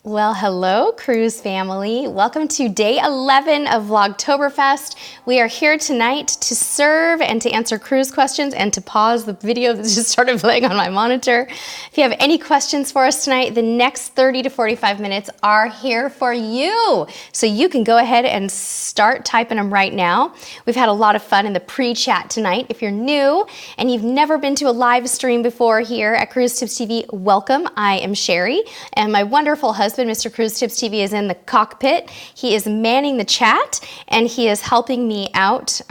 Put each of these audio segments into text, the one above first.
Well, hello, cruise family. Welcome to day 11 of Vlogtoberfest. We are here tonight to serve and to answer cruise questions and to pause the video that just started playing on my monitor. If you have any questions for us tonight, the next 30 to 45 minutes are here for you. So you can go ahead and start typing them right now. We've had a lot of fun in the pre-chat tonight. If you're new and you've never been to a live stream before here at Cruisetipstv, welcome. I am Sherry, and my wonderful husband, Mr. Cruisetipstv, is in the cockpit. He is manning the chat, and he is helping me out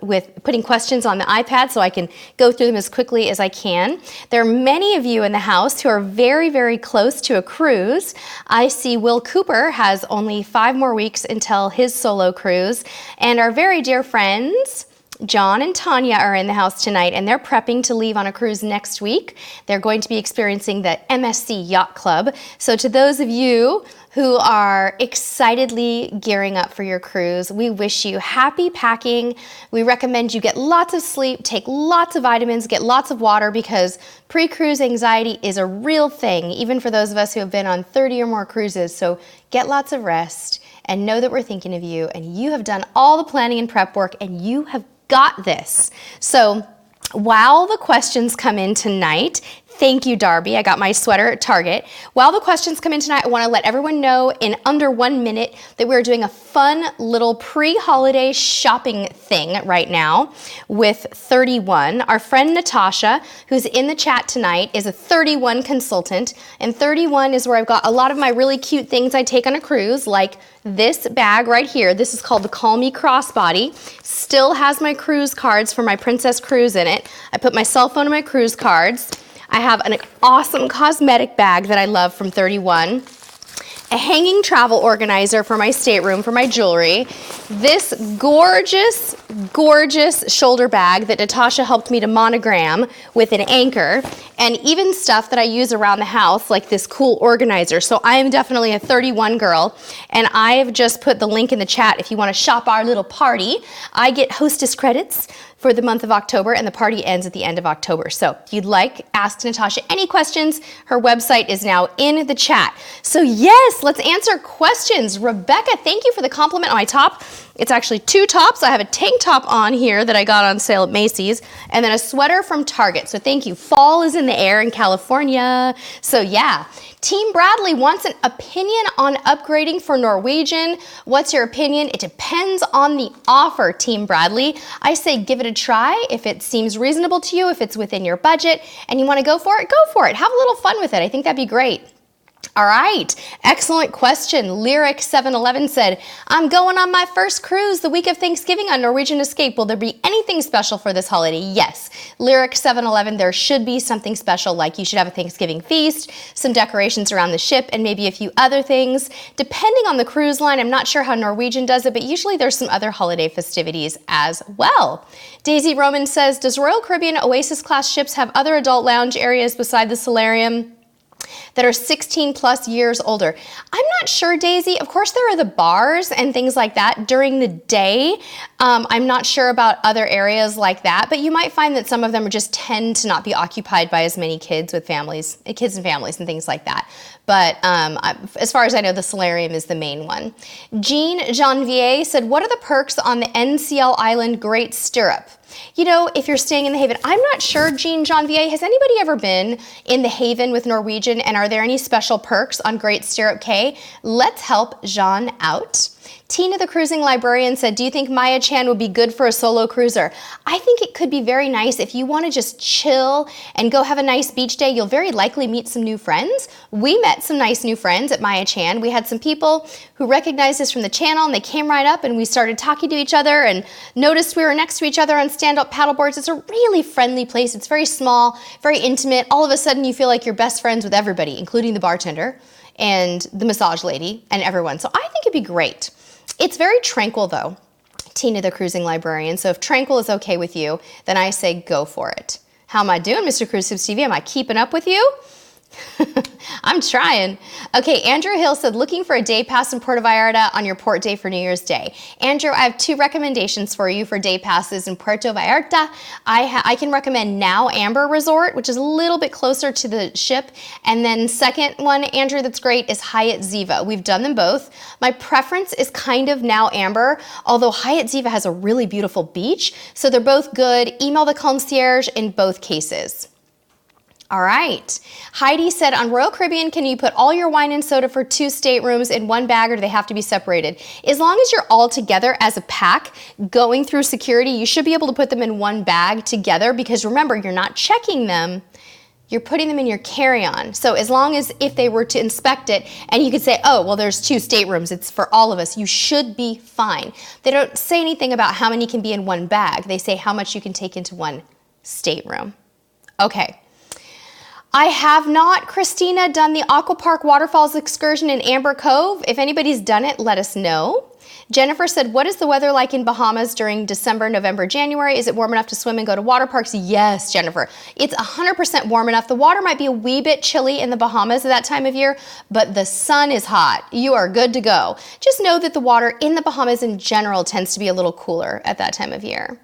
with putting questions on the iPad so I can go through them as quickly as I can. There are many of you in the house who are very, very close to a cruise. I see Will Cooper has only 5 more weeks until his solo cruise, and our very dear friends John and Tanya are in the house tonight, and they're prepping to leave on a cruise next week. They're going to be experiencing the MSC Yacht Club. So to those of you who are excitedly gearing up for your cruise, we wish you happy packing. We recommend you get lots of sleep, take lots of vitamins, get lots of water, because pre-cruise anxiety is a real thing, even for those of us who have been on 30 or more cruises. So get lots of rest and know that we're thinking of you, and you have done all the planning and prep work, and you have got this. So while the questions come in tonight, thank you, Darby. I got my sweater at Target. While the questions come in tonight, I want to let everyone know in under 1 minute that we're doing a fun little pre-holiday shopping thing right now with 31. Our friend Natasha, who's in the chat tonight, is a 31 consultant, and 31 is where I've got a lot of my really cute things I take on a cruise, like this bag right here. This is called the Call Me Crossbody. Still has my cruise cards for my Princess Cruise in it. I put my cell phone in my cruise cards. I have an awesome cosmetic bag that I love from 31. A hanging travel organizer for my stateroom for my jewelry. This gorgeous, gorgeous shoulder bag that Natasha helped me to monogram with an anchor, and even stuff that I use around the house, like this cool organizer. So I am definitely a 31 girl, and I have just put the link in the chat if you want to shop our little party. I get hostess credits for the month of October, and the party ends at the end of October. So if you'd like, ask Natasha any questions. Her website is now in the chat. So yes, let's answer questions. Rebecca, thank you for the compliment on my top. It's actually 2 tops. I have a tank top on here that I got on sale at Macy's, and then a sweater from Target. So thank you. Fall is in the air in California. So yeah. Team Bradley wants an opinion on upgrading for Norwegian. What's your opinion? It depends on the offer, Team Bradley. I say give it a try. If it seems reasonable to you, if it's within your budget and you want to go for it, go for it. Have a little fun with it. I think that'd be great. All right, excellent question. Lyric711 said, I'm going on my first cruise the week of Thanksgiving on Norwegian Escape. Will there be anything special for this holiday? Yes. Lyric711, there should be something special, like you should have a Thanksgiving feast, some decorations around the ship, and maybe a few other things. Depending on the cruise line, I'm not sure how Norwegian does it, but usually there's some other holiday festivities as well. Daisy Roman says, does Royal Caribbean Oasis class ships have other adult lounge areas beside the Solarium that are 16 plus years older? I'm not sure, Daisy. Of course, there are the bars and things like that during the day. I'm not sure about other areas like that, but you might find that some of them just tend to not be occupied by as many kids and families and things like that. But as far as I know, the Solarium is the main one. Jean Janvier said, what are the perks on the NCL Island Great Stirrup? You know, if you're staying in the Haven, I'm not sure, Jean Janvier, has anybody ever been in the Haven with Norwegian, and are there any special perks on Great Stirrup Cay? Let's help Jean out. Tina the Cruising Librarian said, do you think Maya Chan would be good for a solo cruiser? I think it could be very nice if you want to just chill and go have a nice beach day. You'll very likely meet some new friends. We met some nice new friends at Maya Chan. We had some people who recognized us from the channel, and they came right up and we started talking to each other and noticed we were next to each other on stand-up paddleboards. It's a really friendly place. It's very small, very intimate. All of a sudden you feel like you're best friends with everybody, including the bartender and the massage lady and everyone. So I think it'd be great. It's very tranquil though, Tina the Cruising Librarian. So if tranquil is okay with you, then I say go for it. How am I doing, Mr. Cruisetipstv? Am I keeping up with you? I'm trying. Okay, Andrew Hill said, looking for a day pass in Puerto Vallarta on your port day for New Year's Day. Andrew, I have 2 recommendations for you for day passes in Puerto Vallarta. I can recommend Now Amber Resort, which is a little bit closer to the ship. And then second one, Andrew, that's great is Hyatt Ziva. We've done them both. My preference is kind of Now Amber, although Hyatt Ziva has a really beautiful beach. So they're both good. Email the concierge in both cases. All right. Heidi said, on Royal Caribbean, can you put all your wine and soda for 2 staterooms in one bag, or do they have to be separated? As long as you're all together as a pack going through security, you should be able to put them in one bag together, because remember, you're not checking them. You're putting them in your carry-on. So as long as if they were to inspect it and you could say, oh, well, there's 2 staterooms, it's for all of us, you should be fine. They don't say anything about how many can be in one bag. They say how much you can take into one stateroom. Okay. I have not, Christina, done the Aqua Park Waterfalls excursion in Amber Cove. If anybody's done it, let us know. Jennifer said, what is the weather like in Bahamas during December, November, January? Is it warm enough to swim and go to water parks? Yes, Jennifer. It's 100% warm enough. The water might be a wee bit chilly in the Bahamas at that time of year, but the sun is hot. You are good to go. Just know that the water in the Bahamas in general tends to be a little cooler at that time of year.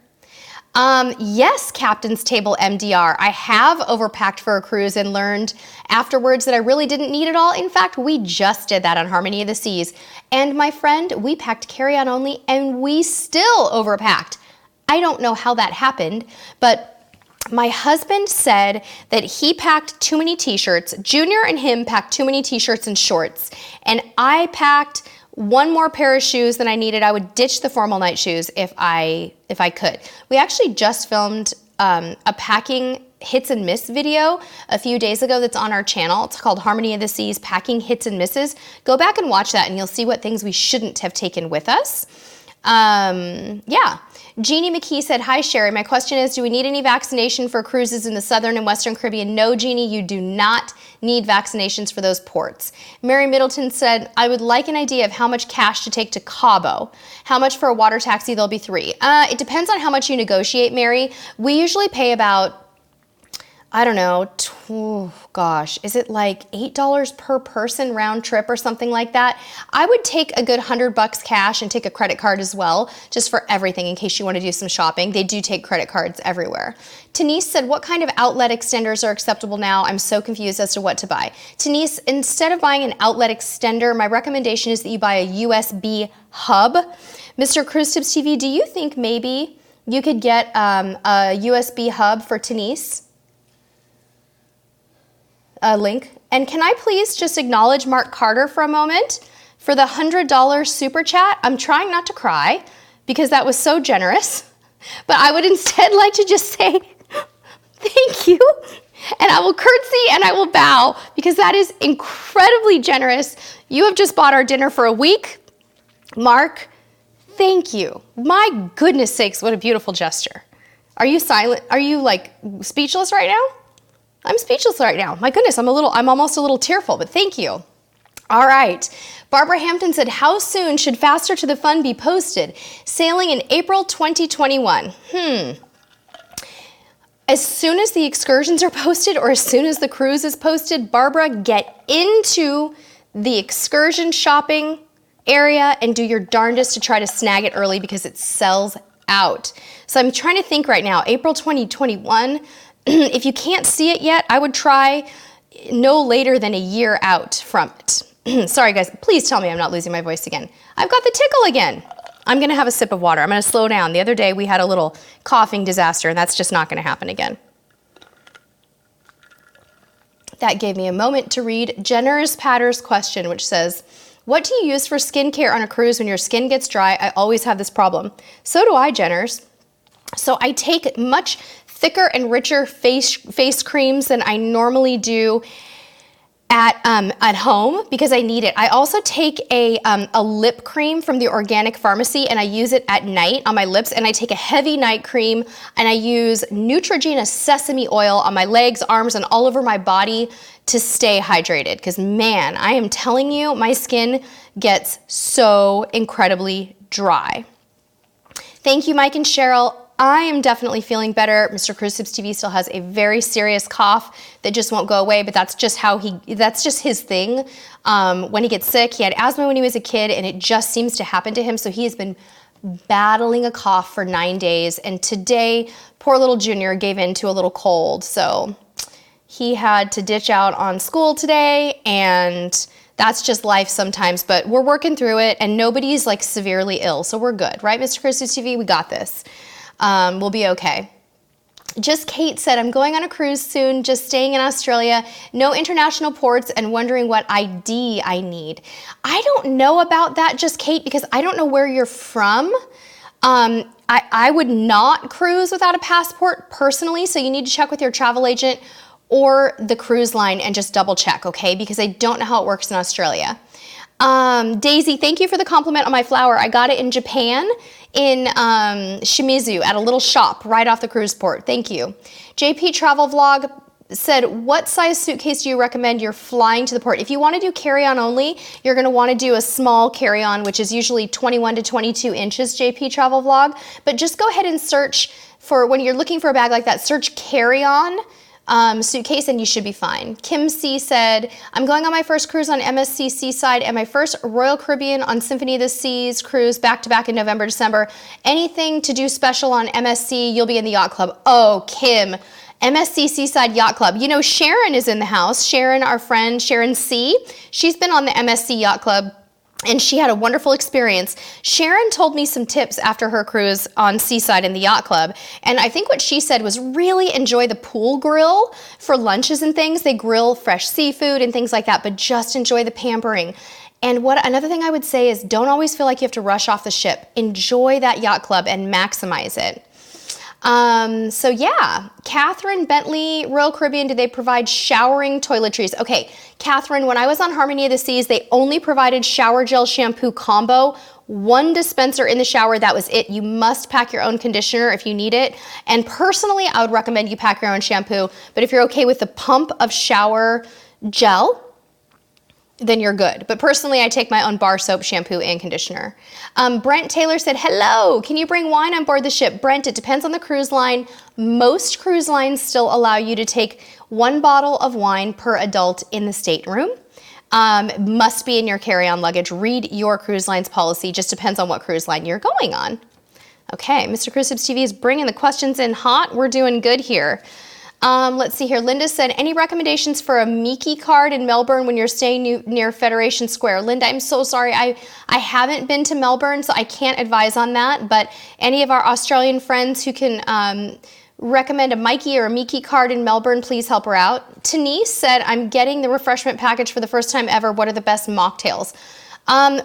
Yes, Captain's Table MDR. I have overpacked for a cruise and learned afterwards that I really didn't need it all. In fact, we just did that on Harmony of the Seas. And my friend, we packed carry-on only and we still overpacked. I don't know how that happened, but my husband said that he packed too many t-shirts. Junior and him packed too many t-shirts and shorts. And I packed 1 more pair of shoes than I needed. I would ditch the formal night shoes if I could. We actually just filmed a packing hits and miss video a few days ago that's on our channel. It's called Harmony of the Seas, Packing Hits and Misses. Go back and watch that and you'll see what things we shouldn't have taken with us. Yeah. Jeannie McKee said, hi Sherry, my question is, do we need any vaccination for cruises in the Southern and Western Caribbean? No, Jeannie, you do not need vaccinations for those ports. Mary Middleton said, I would like an idea of how much cash to take to Cabo. How much for a water taxi? There'll be 3. It depends on how much you negotiate, Mary. We usually pay about, I don't know, is it like $8 per person round trip or something like that? I would take a good $100 cash and take a credit card as well, just for everything in case you want to do some shopping. They do take credit cards everywhere. Denise said, what kind of outlet extenders are acceptable now? I'm so confused as to what to buy. Denise, instead of buying an outlet extender, my recommendation is that you buy a USB hub. Mr. Cruisetipstv, do you think maybe you could get a USB hub for Denise? Link. And can I please just acknowledge Mark Carter for a moment for the $100 super chat? I'm trying not to cry because that was so generous, but I would instead like to just say thank you, and I will curtsy and I will bow because that is incredibly generous. You have just bought our dinner for a week. Mark, thank you. My goodness sakes, what a beautiful gesture. Are you silent? Are you like speechless right now? I'm speechless right now. My goodness, I'm almost a little tearful, but thank you. All right. Barbara Hampton said, how soon should Faster to the Fun be posted? Sailing in April 2021. As soon as the excursions are posted or as soon as the cruise is posted, Barbara, get into the excursion shopping area and do your darndest to try to snag it early because it sells out. So I'm trying to think right now, April 2021, if you can't see it yet, I would try no later than a year out from it. Sorry guys, please tell me I'm not losing my voice again. I've got the tickle again. I'm gonna have a sip of water. I'm gonna slow down. The other day we had a little coughing disaster and that's just not gonna happen again. That gave me a moment to read Jenner's Patter's question, which says, what do you use for skincare on a cruise when your skin gets dry? I always have this problem. So do I, Jenner's. So I take much thicker and richer face creams than I normally do at home because I need it. I also take a lip cream from the Organic Pharmacy and I use it at night on my lips, and I take a heavy night cream and I use Neutrogena sesame oil on my legs, arms, and all over my body to stay hydrated because man, I am telling you, my skin gets so incredibly dry. Thank you, Mike and Cheryl. I am definitely feeling better. Mr. Cruisetipstv still has a very serious cough that just won't go away, but that's just that's just his thing. When he gets sick, he had asthma when he was a kid, and it just seems to happen to him. So he has been battling a cough for 9 days, and today, poor little Junior gave in to a little cold. So he had to ditch out on school today, and that's just life sometimes, but we're working through it, and nobody's like severely ill, so we're good, right, Mr. Cruisetipstv? We got this. We'll be okay. Just Kate said, I'm going on a cruise soon, just staying in Australia, no international ports, and wondering what ID I need. I don't know about that, Just Kate, because I don't know where you're from. I would not cruise without a passport personally, so you need to check with your travel agent or the cruise line and just double check, okay? Because I don't know how it works in Australia. Daisy, thank you for the compliment on my flower. I got it in Japan in Shimizu at a little shop right off the cruise port. Thank you. JP Travel Vlog said, what size suitcase do you recommend you're flying to the port? If you want to do carry-on only, you're going to want to do a small carry-on, which is usually 21 to 22 inches, JP Travel Vlog. But just go ahead and search for, when you're looking for a bag like that, search carry-on suitcase and you should be fine. Kim C said, I'm going on my first cruise on MSC Seaside and my first Royal Caribbean on Symphony of the Seas cruise back-to-back in November, December. Anything to do special on MSC, you'll be in the yacht club. Oh, Kim, MSC Seaside Yacht Club. You know, Sharon is in the house. Sharon, our friend, Sharon C. She's been on the MSC Yacht Club, and she had a wonderful experience. Sharon told me some tips after her cruise on Seaside in the Yacht Club, and I think what she said was really enjoy the pool grill for lunches and things. They grill fresh seafood and things like that, but just enjoy the pampering. And another thing I would say is don't always feel like you have to rush off the ship. Enjoy that yacht club and maximize it. So yeah, Catherine Bentley, Royal Caribbean, do they provide showering toiletries? Okay, Catherine, when I was on Harmony of the Seas, they only provided shower gel shampoo combo, one dispenser in the shower, that was it. You must pack your own conditioner if you need it. And personally, I would recommend you pack your own shampoo, but if you're okay with the pump of shower gel, then you're good. But personally, I take my own bar soap, shampoo, and conditioner. Brent Taylor said, hello, can you bring wine on board the ship? Brent, it depends on the cruise line. Most cruise lines still allow you to take 1 bottle of wine per adult in the stateroom. Must be in your carry-on luggage. Read your cruise line's policy. Just depends on what cruise line you're going on. Okay, Mr. Cruisetipstv is bringing the questions in hot. We're doing good here. Let's see here. Linda said, any recommendations for a Miki card in Melbourne when you're staying near Federation Square? Linda, I'm so sorry. I haven't been to Melbourne, so I can't advise on that. But any of our Australian friends who can recommend a Mikey or a Miki card in Melbourne, please help her out. Denise said, I'm getting the refreshment package for the first time ever. What are the best mocktails?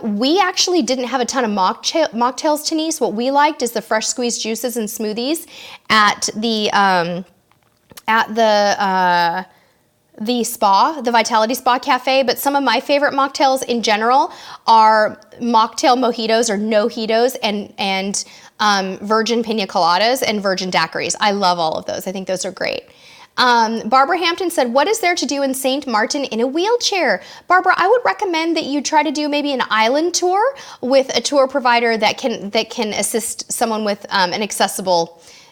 We actually didn't have a ton of mocktails, Denise. What we liked is the fresh squeezed juices and smoothies at the spa, the Vitality Spa Cafe, but some of my favorite mocktails in general are mocktail mojitos or no-hitos and virgin pina coladas and virgin daiquiris. I love all of those. I think those are great. Barbara Hampton said, what is there to do in St. Martin in a wheelchair? Barbara, I would recommend that you try to do maybe an island tour with a tour provider that can assist someone with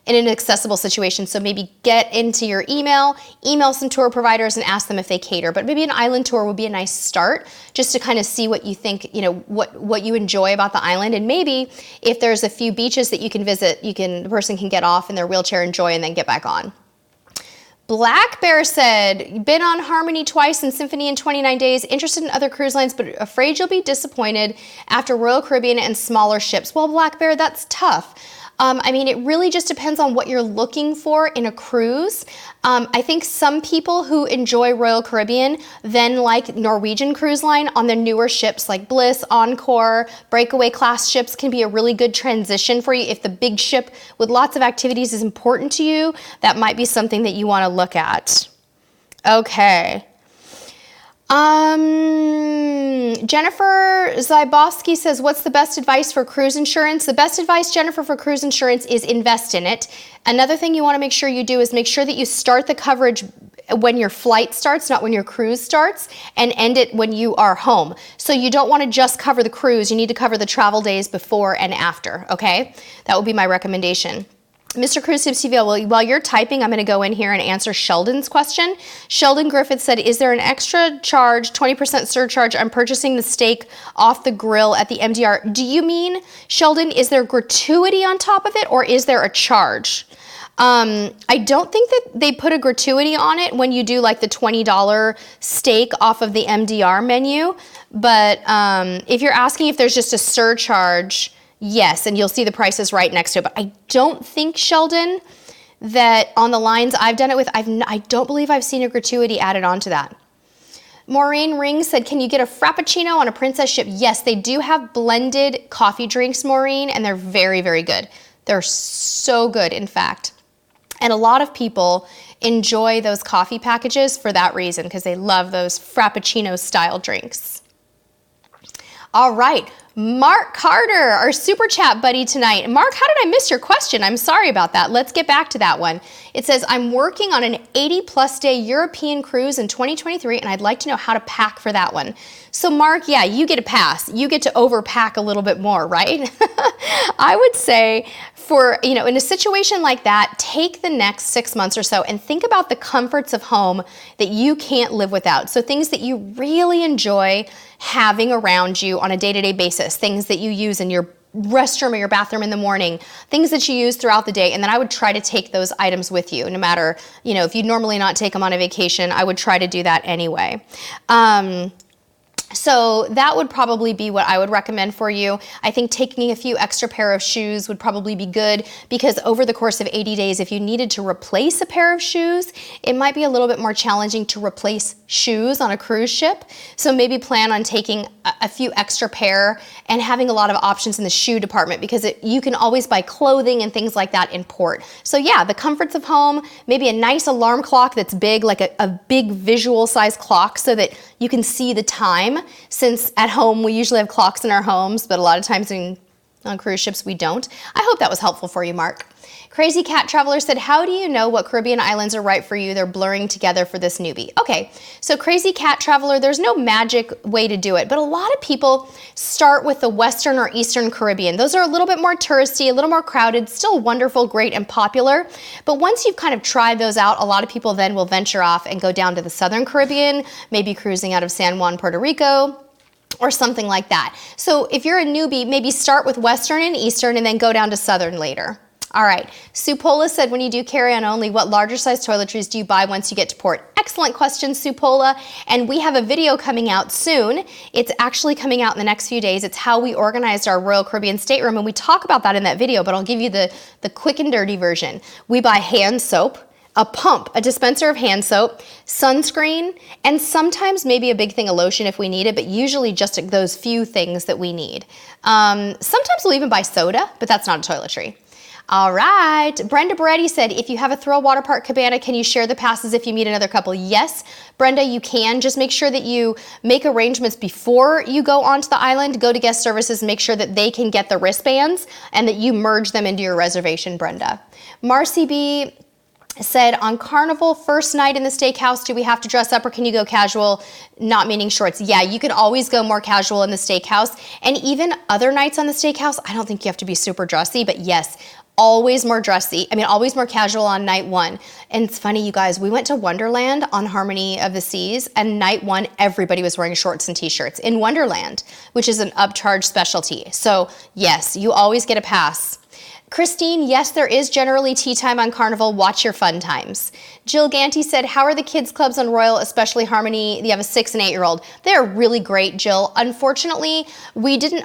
in an accessible situation. So maybe get into your email some tour providers and ask them if they cater. But maybe an island tour would be a nice start just to kind of see what you think, what you enjoy about the island. And maybe if there's a few beaches that you can visit, the person can get off in their wheelchair, enjoy, and then get back on. Black Bear said, been on Harmony twice and Symphony in 29 days, interested in other cruise lines, but afraid you'll be disappointed after Royal Caribbean and smaller ships. Well, Black Bear, that's tough. I mean, it really just depends on what you're looking for in a cruise. I think some people who enjoy Royal Caribbean then like Norwegian Cruise Line on the newer ships like Bliss, Encore, Breakaway class ships can be a really good transition for you. If the big ship with lots of activities is important to you, that might be something that you want to look at. Okay. Jennifer Zybowski says, what's the best advice for cruise insurance? The best advice, Jennifer, for cruise insurance is invest in it. Another thing you want to make sure you do is make sure that you start the coverage when your flight starts, not when your cruise starts, and end it when you are home. So you don't want to just cover the cruise. You need to cover the travel days before and after, okay? That would be my recommendation. Mr. Cruisetipstv, well, while you're typing, I'm going to go in here and answer Sheldon's question. Sheldon Griffith said, is there an extra charge, 20% surcharge? I'm purchasing the steak off the grill at the MDR. Do you mean, Sheldon, is there gratuity on top of it, or is there a charge? I don't think that they put a gratuity on it when you do like the $20 steak off of the MDR menu. But if you're asking if there's just a surcharge, yes, and you'll see the prices right next to it. But I don't think, Sheldon, that on the lines I've done it with, I don't believe I've seen a gratuity added onto that. Maureen Ring said, can you get a Frappuccino on a Princess ship? Yes, they do have blended coffee drinks, Maureen, and they're very, very good. They're so good, in fact. And a lot of people enjoy those coffee packages for that reason, because they love those Frappuccino style drinks. All right, Mark Carter, our super chat buddy tonight. Mark, how did I miss your question? I'm sorry about that. Let's get back to that one. It says, I'm working on an 80+ day European cruise in 2023, and I'd like to know how to pack for that one. So Mark, yeah, you get a pass. You get to overpack a little bit more, right? I would say for, in a situation like that, take the next 6 months or so and think about the comforts of home that you can't live without. So things that you really enjoy having around you on a day-to-day basis, things that you use in your restroom or your bathroom in the morning, things that you use throughout the day. And then I would try to take those items with you, no matter, if you normally not take them on a vacation, I would try to do that anyway. So that would probably be what I would recommend for you. I think taking a few extra pair of shoes would probably be good, because over the course of 80 days, if you needed to replace a pair of shoes, it might be a little bit more challenging to replace shoes on a cruise ship. So maybe plan on taking a few extra pair and having a lot of options in the shoe department, because you can always buy clothing and things like that in port. So yeah, the comforts of home, maybe a nice alarm clock that's big, like a big visual size clock, so that you can see the time. Since at home, we usually have clocks in our homes, but a lot of times on cruise ships, we don't. I hope that was helpful for you, Mark. Crazy Cat Traveler said, how do you know what Caribbean islands are right for you? They're blurring together for this newbie. Okay, so Crazy Cat Traveler, there's no magic way to do it, but a lot of people start with the Western or Eastern Caribbean. Those are a little bit more touristy, a little more crowded, still wonderful, great, and popular. But once you've kind of tried those out, a lot of people then will venture off and go down to the Southern Caribbean, maybe cruising out of San Juan, Puerto Rico, or something like that. So if you're a newbie, maybe start with Western and Eastern and then go down to Southern later. All right, Supola said, when you do carry-on only, what larger size toiletries do you buy once you get to port? Excellent question, Supola, and we have a video coming out soon. It's actually coming out in the next few days. It's how we organized our Royal Caribbean stateroom, and we talk about that in that video, but I'll give you the quick and dirty version. We buy hand soap, a pump, a dispenser of hand soap, sunscreen, and sometimes maybe a big thing of lotion if we need it, but usually just those few things that we need. Sometimes we'll even buy soda, but that's not a toiletry. All right, Brenda Beretti said, if you have a thrill water park cabana, can you share the passes if you meet another couple? Yes, Brenda, you can. Just make sure that you make arrangements before you go onto the island. Go to guest services, make sure that they can get the wristbands and that you merge them into your reservation, Brenda. Marcy B said, on Carnival, first night in the steakhouse, do we have to dress up or can you go casual, not meaning shorts? Yeah, you can always go more casual in the steakhouse. And even other nights on the steakhouse, I don't think you have to be super dressy, but yes, always more dressy. Always more casual on night one. And it's funny, you guys, we went to Wonderland on Harmony of the Seas, and night one, everybody was wearing shorts and t-shirts in Wonderland, which is an upcharge specialty. So yes, you always get a pass. Christine, yes, there is generally tea time on Carnival. Watch your fun times. Jill Ganty said, how are the kids clubs on Royal, especially Harmony? You have a 6 and 8-year-old. They're really great, Jill. Unfortunately,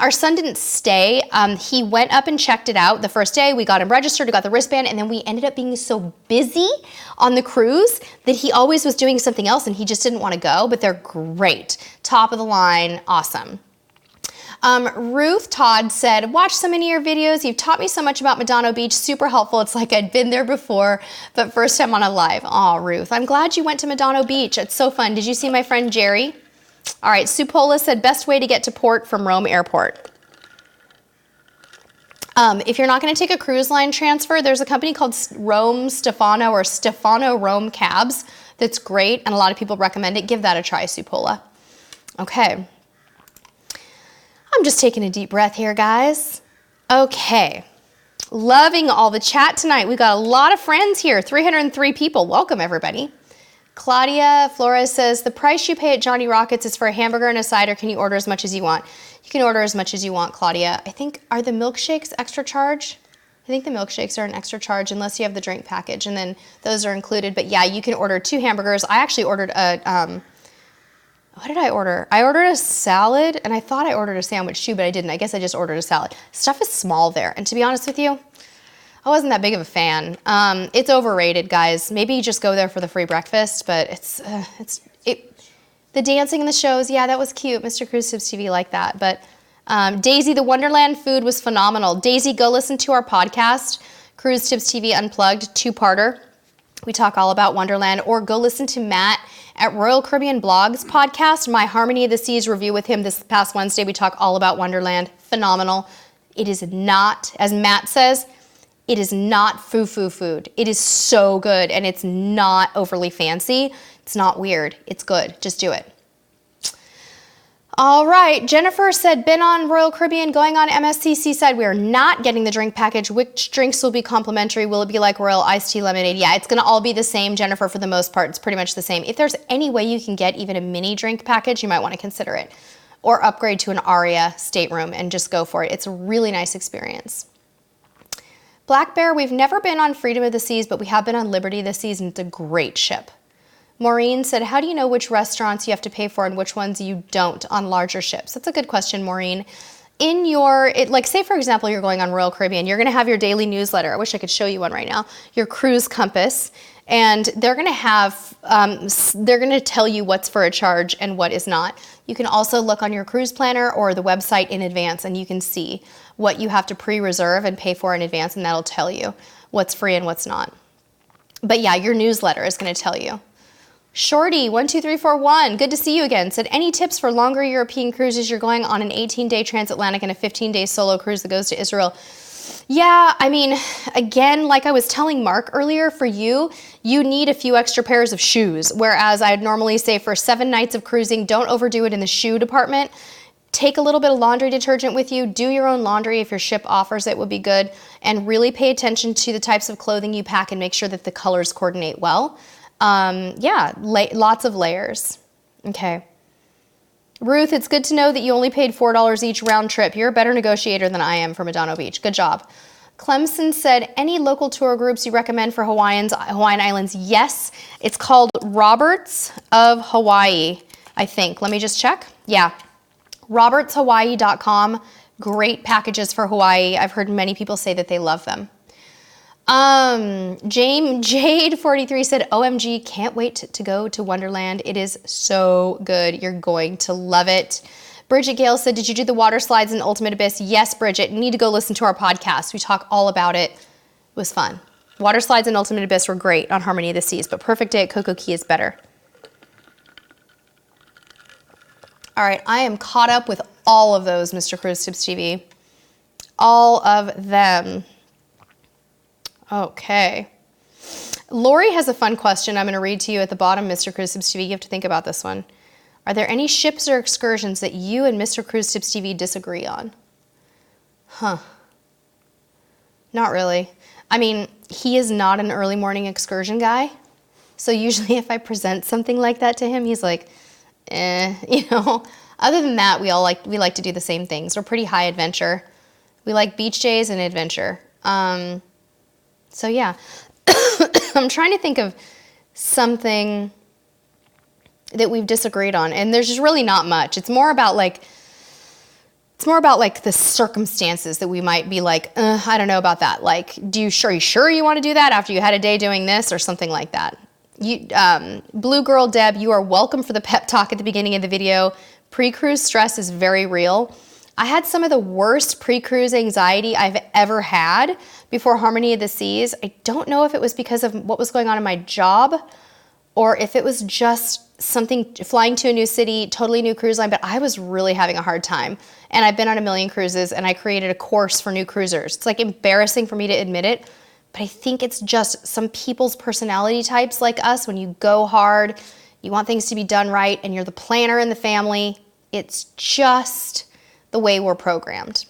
our son didn't stay. He went up and checked it out the first day. We got him registered, we got the wristband, and then we ended up being so busy on the cruise that he always was doing something else and he just didn't want to go, but they're great. Top of the line, awesome. Ruth Todd said, watch so many of your videos. You've taught me so much about Medano Beach. Super helpful. It's like I'd been there before, but first time on a live. Aw, Ruth, I'm glad you went to Medano Beach. It's so fun. Did you see my friend Jerry? All right, Supola said, best way to get to port from Rome Airport. If you're not going to take a cruise line transfer, there's a company called Rome Stefano or Stefano Rome Cabs that's great, and a lot of people recommend it. Give that a try, Supola. Okay. I'm just taking a deep breath here, guys. Okay. Loving all the chat tonight. We got a lot of friends here, 303 people. Welcome, everybody. Claudia Flores says, the price you pay at Johnny Rockets is for a hamburger and a side, or can you order as much as you want? You can order as much as you want, Claudia. I think, are the milkshakes extra charge? I think the milkshakes are an extra charge unless you have the drink package, and then those are included. But yeah, you can order 2 hamburgers. I actually ordered a, what did I order? I ordered a salad, and I thought I ordered a sandwich too, but I didn't. I guess I just ordered a salad. Stuff is small there, and to be honest with you, I wasn't that big of a fan. It's overrated, guys. Maybe you just go there for the free breakfast, but the dancing in the shows, yeah, that was cute. Mr. Cruisetipstv liked that. But Daisy, the Wonderland food was phenomenal. Daisy, go listen to our podcast, Cruisetipstv Unplugged, 2-parter. We talk all about Wonderland. Or go listen to Matt at Royal Caribbean Blogs podcast, my Harmony of the Seas review with him this past Wednesday. We talk all about Wonderland. Phenomenal. It is not, as Matt says, it is not foo-foo food. It is so good, and it's not overly fancy. It's not weird. It's good. Just do it. All right. Jennifer said, been on Royal Caribbean, going on MSC Seaside. We are not getting the drink package. Which drinks will be complimentary? Will it be like Royal Iced Tea Lemonade? Yeah, it's going to all be the same, Jennifer, for the most part. It's pretty much the same. If there's any way you can get even a mini drink package, you might want to consider it. Or upgrade to an Aria stateroom and just go for it. It's a really nice experience. Black Bear, we've never been on Freedom of the Seas, but we have been on Liberty of the Seas, and it's a great ship. Maureen said, how do you know which restaurants you have to pay for and which ones you don't on larger ships? That's a good question, Maureen. In your, like say for example, you're going on Royal Caribbean, you're gonna have your daily newsletter. I wish I could show you one right now. Your cruise compass, and they're gonna have, they're gonna tell you what's for a charge and what is not. You can also look on your cruise planner or the website in advance, and you can see what you have to pre-reserve and pay for in advance, and that'll tell you what's free and what's not. But yeah, your newsletter is gonna tell you. Shorty12341, good to see you again, said, any tips for longer European cruises? You're going on an 18-day transatlantic and a 15-day solo cruise that goes to Israel. Yeah, I mean, again, like I was telling Mark earlier, for you, you need a few extra pairs of shoes, whereas I'd normally say for 7 nights of cruising, don't overdo it in the shoe department. Take a little bit of laundry detergent with you, do your own laundry if your ship offers it, would be good, and really pay attention to the types of clothing you pack and make sure that the colors coordinate well. Yeah, lots of layers. Okay. Ruth, it's good to know that you only paid $4 each round trip. You're a better negotiator than I am for Medano Beach. Good job. Clemson said, any local tour groups you recommend for Hawaiian Islands? Yes, it's called Roberts of Hawaii, I think. Let me just check. Yeah, robertshawaii.com. Great packages for Hawaii. I've heard many people say that they love them. Jade43 said, OMG, can't wait to go to Wonderland. It is so good. You're going to love it. Bridget Gale said, did you do the water slides in Ultimate Abyss? Yes, Bridget. You need to go listen to our podcast. We talk all about it. It was fun. Water slides in Ultimate Abyss were great on Harmony of the Seas, but Perfect Day at Coco Key is better. All right, I am caught up with all of those, Mr. Cruisetipstv. All of them. Okay. Lori has a fun question I'm going to read to you at the bottom, Mr. Cruisetipstv. You have to think about this one. Are there any ships or excursions that you and Mr. Cruisetipstv disagree on? Huh. Not really. I mean, he is not an early morning excursion guy. So usually if I present something like that to him, he's like, you know. Other than that, we like to do the same things. We're pretty high adventure. We like beach days and adventure. So yeah, I'm trying to think of something that we've disagreed on, and there's just really not much. It's more about like the circumstances that we might be like, I don't know about that. Like, are you sure you want to do that after you had a day doing this or something like that? Blue Girl Deb, you are welcome for the pep talk at the beginning of the video. Pre-cruise stress is very real. I had some of the worst pre-cruise anxiety I've ever had before Harmony of the Seas. I don't know if it was because of what was going on in my job or if it was just something, flying to a new city, totally new cruise line, but I was really having a hard time. And I've been on a million cruises, and I created a course for new cruisers. It's like embarrassing for me to admit it, but I think it's just some people's personality types like us. When you go hard, you want things to be done right, and you're the planner in the family. It's just the way we're programmed.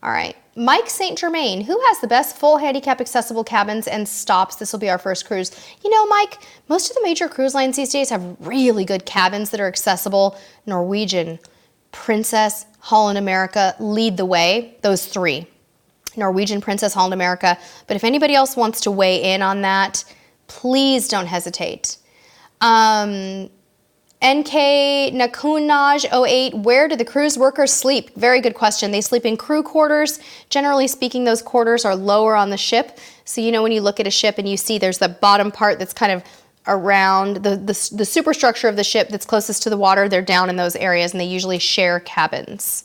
All right. Mike St. Germain, who has the best full handicap accessible cabins and stops? This will be our first cruise. You know, Mike, most of the major cruise lines these days have really good cabins that are accessible. Norwegian, Princess, Holland America lead the way, those three. Norwegian, Princess, Holland America. But if anybody else wants to weigh in on that, please don't hesitate. NK Nakunaj 08, where do the cruise workers sleep? Very good question. They sleep in crew quarters. Generally speaking, those quarters are lower on the ship. So you know when you look at a ship and you see there's the bottom part that's kind of around the superstructure of the ship that's closest to the water, they're down in those areas and they usually share cabins.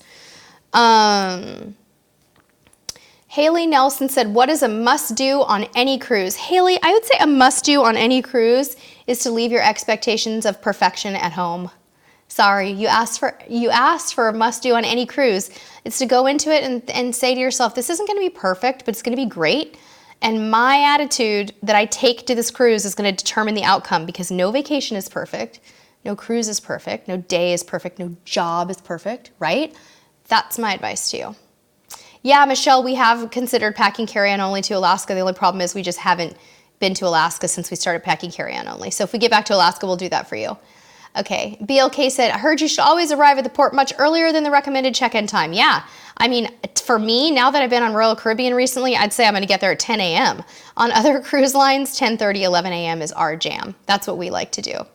Haley Nelson said, what is a must-do on any cruise? Haley, I would say a must-do on any cruise is to leave your expectations of perfection at home. Sorry, you asked for a must-do on any cruise. It's to go into it and say to yourself, this isn't going to be perfect, but it's going to be great. And my attitude that I take to this cruise is going to determine the outcome, because no vacation is perfect, no cruise is perfect, no day is perfect, no job is perfect, right? That's my advice to you. Yeah, Michelle, we have considered packing carry-on only to Alaska. The only problem is we just haven't been to Alaska since we started packing carry-on only. So if we get back to Alaska, we'll do that for you. Okay, BLK said, I heard you should always arrive at the port much earlier than the recommended check-in time. Yeah, I mean, for me, now that I've been on Royal Caribbean recently, I'd say I'm gonna get there at 10 a.m. On other cruise lines, 10:30, 11 a.m. is our jam. That's what we like to do.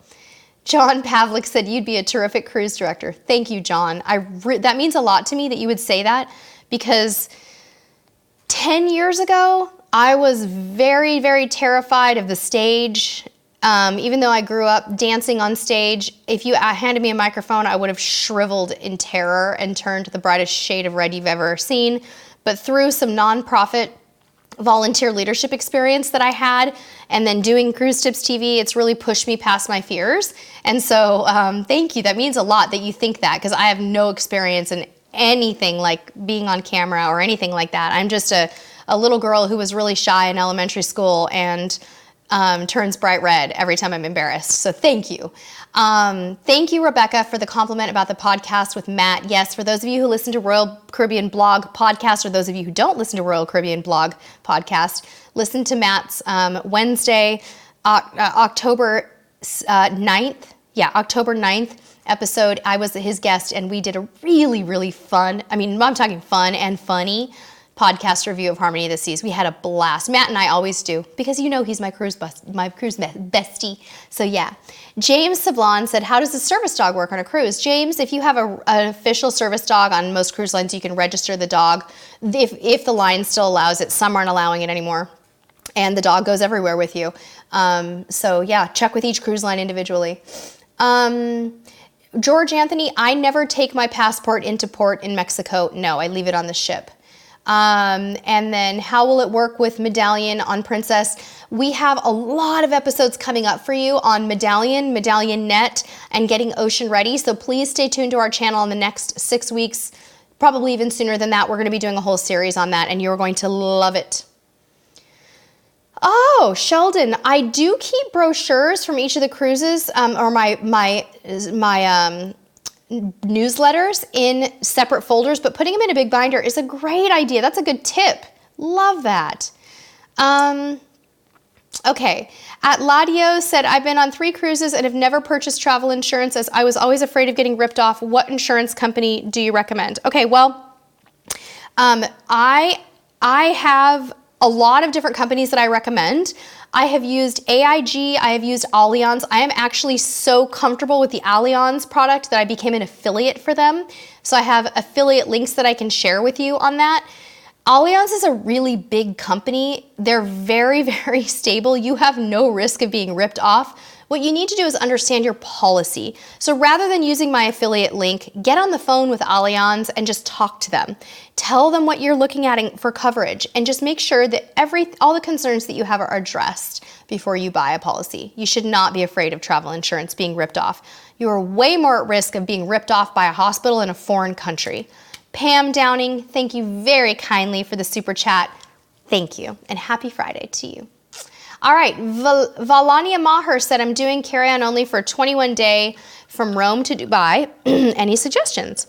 John Pavlik said, you'd be a terrific cruise director. Thank you, John. That means a lot to me that you would say that, because 10 years ago, I was very, very terrified of the stage. Even though I grew up dancing on stage, if you handed me a microphone, I would have shriveled in terror and turned the brightest shade of red you've ever seen. But through some nonprofit volunteer leadership experience that I had, and then doing Cruise Tips TV, it's really pushed me past my fears. And so thank you. That means a lot that you think that, because I have no experience in anything like being on camera or anything like that. I'm just a little girl who was really shy in elementary school and turns bright red every time I'm embarrassed. So thank you. Thank you, Rebecca, for the compliment about the podcast with Matt. Yes, for those of you who listen to Royal Caribbean Blog podcast, or those of you who don't listen to Royal Caribbean Blog podcast, listen to Matt's Wednesday, October 9th. Yeah, October 9th episode. I was his guest and we did a really, really fun, I mean, I'm talking fun and funny podcast review of Harmony of the Seas. We had a blast. Matt and I always do, because you know he's my cruise bestie. So yeah. James Sablon said, how does the service dog work on a cruise? James, if you have an official service dog on most cruise lines, you can register the dog if the line still allows it. Some aren't allowing it anymore. And the dog goes everywhere with you. So yeah, check with each cruise line individually. George Anthony, I never take my passport into port in Mexico. No, I leave it on the ship. And then how will it work with Medallion on Princess? We have a lot of episodes coming up for you on Medallion, Medallion Net, and getting ocean ready. So please stay tuned to our channel in the next 6 weeks, probably even sooner than that. We're going to be doing a whole series on that and you're going to love it. Oh, Sheldon, I do keep brochures from each of the cruises, or my newsletters in separate folders, but putting them in a big binder is a great idea. That's a good tip. Love that. Okay. Atladio said, I've been on 3 cruises and have never purchased travel insurance as I was always afraid of getting ripped off. What insurance company do you recommend? Okay, well, I have a lot of different companies that I recommend. I have used AIG, I have used Allianz. I am actually so comfortable with the Allianz product that I became an affiliate for them. So I have affiliate links that I can share with you on that. Allianz is a really big company. They're very, very stable. You have no risk of being ripped off. What you need to do is understand your policy. So rather than using my affiliate link, get on the phone with Allianz and just talk to them. Tell them what you're looking at for coverage and just make sure that all the concerns that you have are addressed before you buy a policy. You should not be afraid of travel insurance being ripped off. You are way more at risk of being ripped off by a hospital in a foreign country. Pam Downing, thank you very kindly for the super chat. Thank you, and happy Friday to you. All right, Valania Maher said, I'm doing carry-on only for a 21-day from Rome to Dubai. Any suggestions?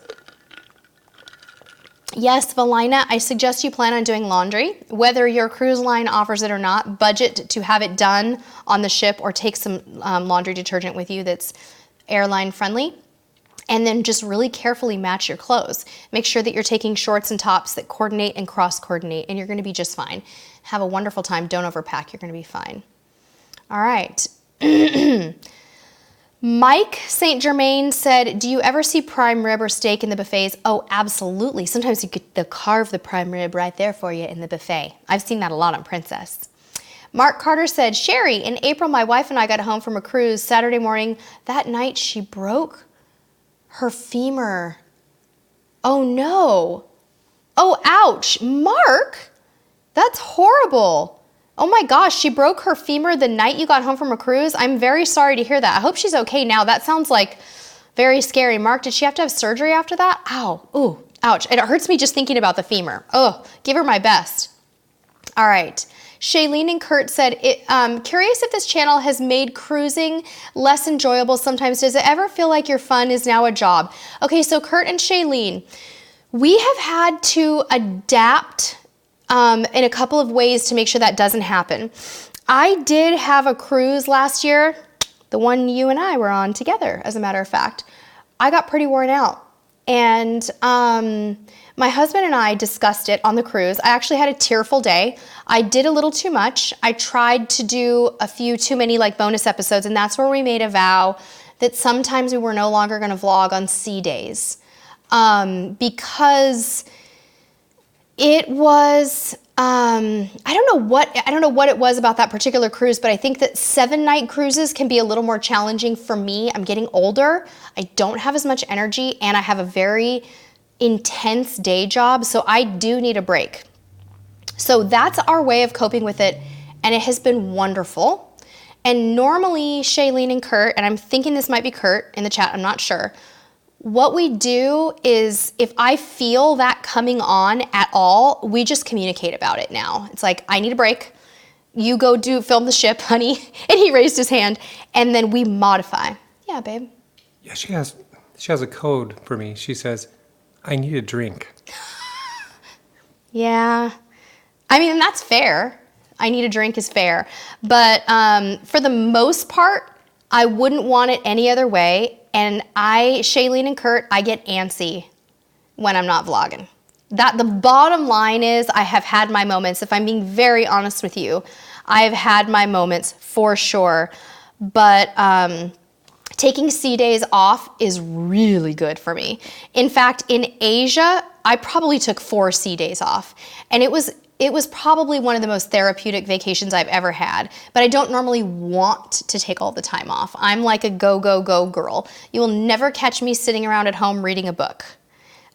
Yes, Valina, I suggest you plan on doing laundry. Whether your cruise line offers it or not, budget to have it done on the ship or take some laundry detergent with you that's airline friendly. And then just really carefully match your clothes. Make sure that you're taking shorts and tops that coordinate and cross-coordinate, and you're gonna be just fine. Have a wonderful time, don't overpack, you're gonna be fine. All right. Mike St. Germain said, do you ever see prime rib or steak in the buffets? Oh, absolutely. Sometimes you get to carve the prime rib right there for you in the buffet. I've seen that a lot on Princess. Mark Carter said, Sherry, in April, my wife and I got home from a cruise Saturday morning. That night, she broke her femur. Oh, no. Oh, ouch. Mark, that's horrible. Oh my gosh, she broke her femur the night you got home from a cruise? I'm very sorry to hear that. I hope she's okay now. That sounds like very scary. Mark, did she have to have surgery after that? Ow, ooh, ouch. It hurts me just thinking about the femur. Oh, give her my best. All right. Shailene and Kurt said, curious if this channel has made cruising less enjoyable sometimes. Does it ever feel like your fun is now a job? Okay, so Kurt and Shailene, we have had to adapt in a couple of ways to make sure that doesn't happen. I did have a cruise last year, the one you and I were on together, as a matter of fact. I got pretty worn out. And my husband and I discussed it on the cruise. I actually had a tearful day. I did a little too much. I tried to do a few too many like bonus episodes, and that's where we made a vow that sometimes we were no longer gonna vlog on sea days. Because it was, I don't know what it was about that particular cruise, but I think that 7-night cruises can be a little more challenging for me. I'm getting older. I don't have as much energy, and I have a very intense day job, so I do need a break. So that's our way of coping with it, and it has been wonderful. And normally, Shailene and Kurt, and I'm thinking this might be Kurt in the chat, I'm not sure. What we do is if I feel that coming on at all, we just communicate about it now. It's like, I need a break. You go film the ship, honey. And he raised his hand, and then we modify. Yeah, babe. Yeah, she has a code for me. She says, I need a drink. Yeah. I mean, that's fair. I need a drink is fair. But for the most part, I wouldn't want it any other way. And Shailene and Kurt, I get antsy when I'm not vlogging. The bottom line is I have had my moments. If I'm being very honest with you, I've had my moments for sure. But taking sea days off is really good for me. In fact, in Asia, I probably took 4 sea days off. And it was probably one of the most therapeutic vacations I've ever had, but I don't normally want to take all the time off. I'm like a go, go, go girl. You will never catch me sitting around at home reading a book.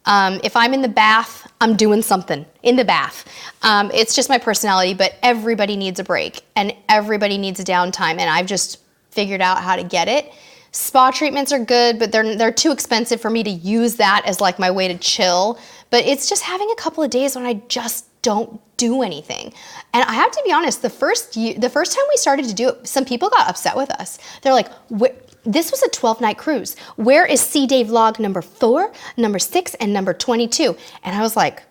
If I'm in the bath, I'm doing something in the bath. It's just my personality, but everybody needs a break and everybody needs a downtime, and I've just figured out how to get it. Spa treatments are good, but they're too expensive for me to use that as like my way to chill. But it's just having a couple of days when I just don't do anything. And I have to be honest, the first time we started to do it, some people got upset with us. They're like, this was a 12-night cruise. Where is Sea Day vlog number 4, number 6, and number 22? And I was like,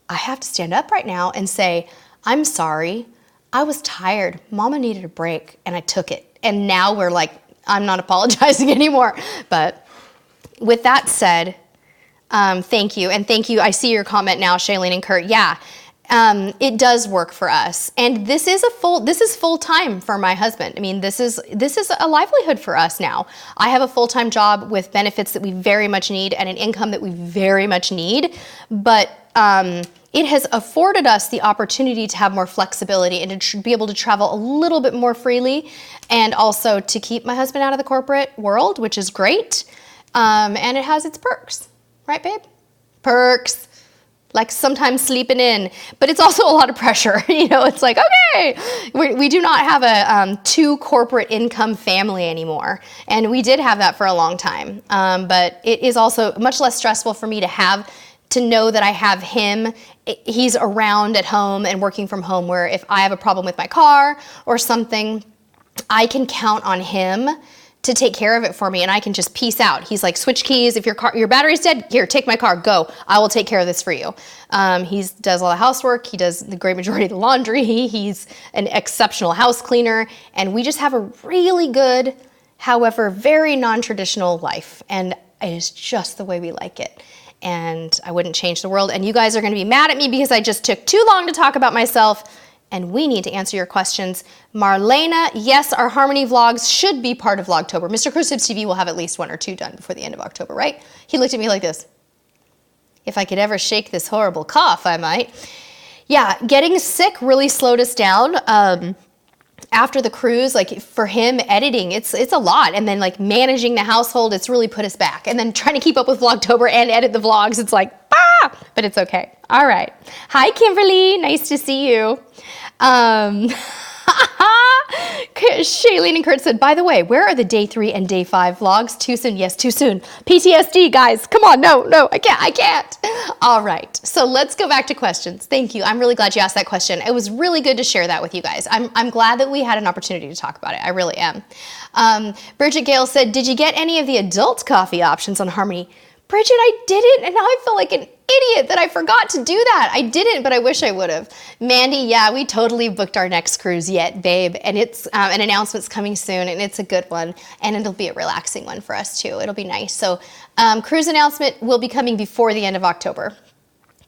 I have to stand up right now and say, I'm sorry. I was tired. Mama needed a break, and I took it. And now we're like, I'm not apologizing anymore. But with that said, thank you. And thank you. I see your comment now, Shailene and Kurt. Yeah. It does work for us. And this is full time for my husband. I mean, this is a livelihood for us now. I have a full-time job with benefits that we very much need and an income that we very much need. But it has afforded us the opportunity to have more flexibility and to be able to travel a little bit more freely, and also to keep my husband out of the corporate world, which is great. And it has its perks. Right, babe? Perks. Like sometimes sleeping in, but it's also a lot of pressure. You know, it's like, okay, we do not have a 2 corporate income family anymore. And we did have that for a long time. But it is also much less stressful for me to know that I have him. He's around at home and working from home, where if I have a problem with my car or something, I can count on him to take care of it for me, and I can just peace out. He's like, switch keys. If your battery's dead, here, take my car, go. I will take care of this for you. He does all the housework. He does the great majority of the laundry. He's an exceptional house cleaner, and we just have a really good, however, very non-traditional life, and it is just the way we like it. And I wouldn't change the world, and you guys are gonna be mad at me because I just took too long to talk about myself, and we need to answer your questions. Marlena, yes, our Harmony vlogs should be part of Vlogtober. Mr. Cruisetipstv will have at least 1 or 2 done before the end of October, right? He looked at me like this. If I could ever shake this horrible cough, I might. Yeah, getting sick really slowed us down. After the cruise, like for him, editing, it's a lot. And then like managing the household, it's really put us back. And then trying to keep up with Vlogtober and edit the vlogs, it's like, but it's okay. All right. Hi, Kimberly. Nice to see you. Shailene and Kurt said, by the way, where are the day 3 and day 5 vlogs? Too soon? Yes, too soon. PTSD, guys. Come on. No, I can't. All right. So let's go back to questions. Thank you. I'm really glad you asked that question. It was really good to share that with you guys. I'm glad that we had an opportunity to talk about it. I really am. Bridget Gale said, did you get any of the adult coffee options on Harmony? Bridget, I didn't, and now I feel like an idiot that I forgot to do that. I didn't, but I wish I would have. Mandy, yeah, we totally booked our next cruise yet, babe, and it's an announcement's coming soon, and it's a good one, and it'll be a relaxing one for us too. It'll be nice. So cruise announcement will be coming before the end of October.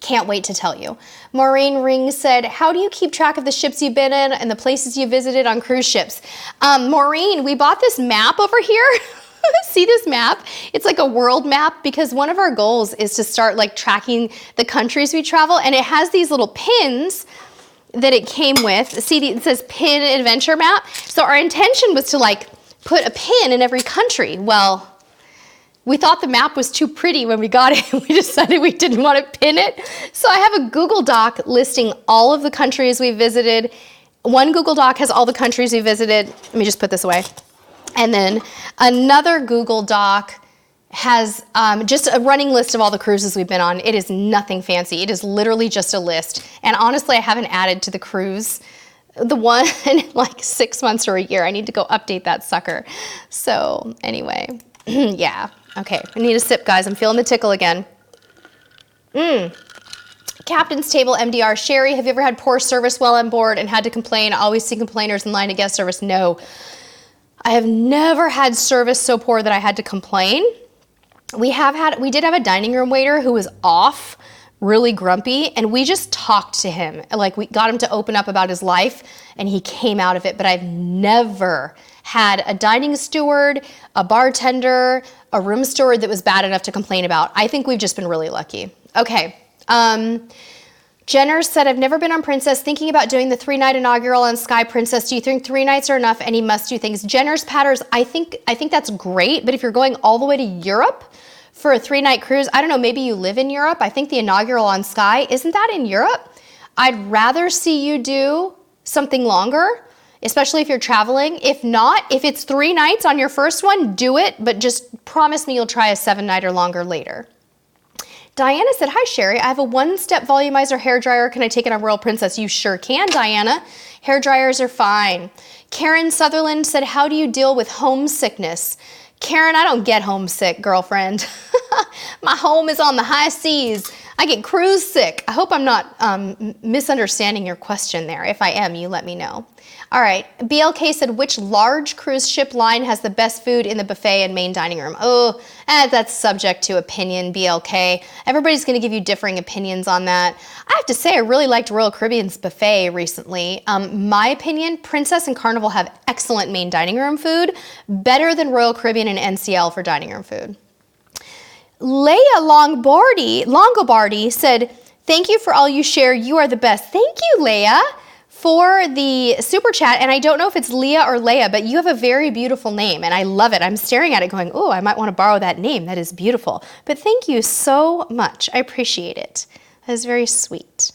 Can't wait to tell you. Maureen Ring said, how do you keep track of the ships you've been in and the places you visited on cruise ships? Maureen, we bought this map over here. See this map? It's like a world map because one of our goals is to start like tracking the countries we travel, and it has these little pins that it came with. See, it says pin adventure map. So our intention was to like put a pin in every country. Well, we thought the map was too pretty when we got it. We decided we didn't want to pin it. So I have a Google Doc listing all of the countries we visited. One Google Doc has all the countries we visited. Let me just put this away. And then another Google Doc has just a running list of all the cruises we've been on. It is nothing fancy. It is literally just a list. And honestly, I haven't added to the cruise the one in like 6 months or a year. I need to go update that sucker. So anyway, yeah. Okay, I need a sip, guys. I'm feeling the tickle again. Captain's Table MDR. Sherry, have you ever had poor service while on board and had to complain? I always see complainers in line at guest service. No. I have never had service so poor that I had to complain. We did have a dining room waiter who was off, really grumpy, and we just talked to him. Like we got him to open up about his life, and he came out of it. But I've never had a dining steward, a bartender, a room steward that was bad enough to complain about. I think we've just been really lucky. Okay. Jenner said, I've never been on Princess, thinking about doing the 3-night inaugural on Sky Princess. Do you think 3 nights are enough? Any must-do things? Jenner's patterns, I think that's great, but if you're going all the way to Europe for a 3-night cruise, I don't know, maybe you live in Europe. I think the inaugural on Sky, isn't that in Europe? I'd rather see you do something longer, especially if you're traveling. If not, if it's 3 nights on your first one, do it, but just promise me you'll try a 7-night or longer later. Diana said, hi, Sherry. I have a 1-step volumizer hairdryer. Can I take it on Royal Princess? You sure can, Diana. Hair dryers are fine. Karen Sutherland said, how do you deal with homesickness? Karen, I don't get homesick, girlfriend. My home is on the high seas. I get cruise sick. I hope I'm not misunderstanding your question there. If I am, you let me know. All right, BLK said, which large cruise ship line has the best food in the buffet and main dining room? Oh, that's subject to opinion, BLK. Everybody's gonna give you differing opinions on that. I have to say, I really liked Royal Caribbean's buffet recently. My opinion, Princess and Carnival have excellent main dining room food, better than Royal Caribbean and NCL for dining room food. Leia Longobardi said, thank you for all you share. You are the best. Thank you, Leia, for the super chat. And I don't know if it's Leah or Leia, but you have a very beautiful name and I love it. I'm staring at it going, oh, I might want to borrow that name. That is beautiful. But thank you so much. I appreciate it. That is very sweet.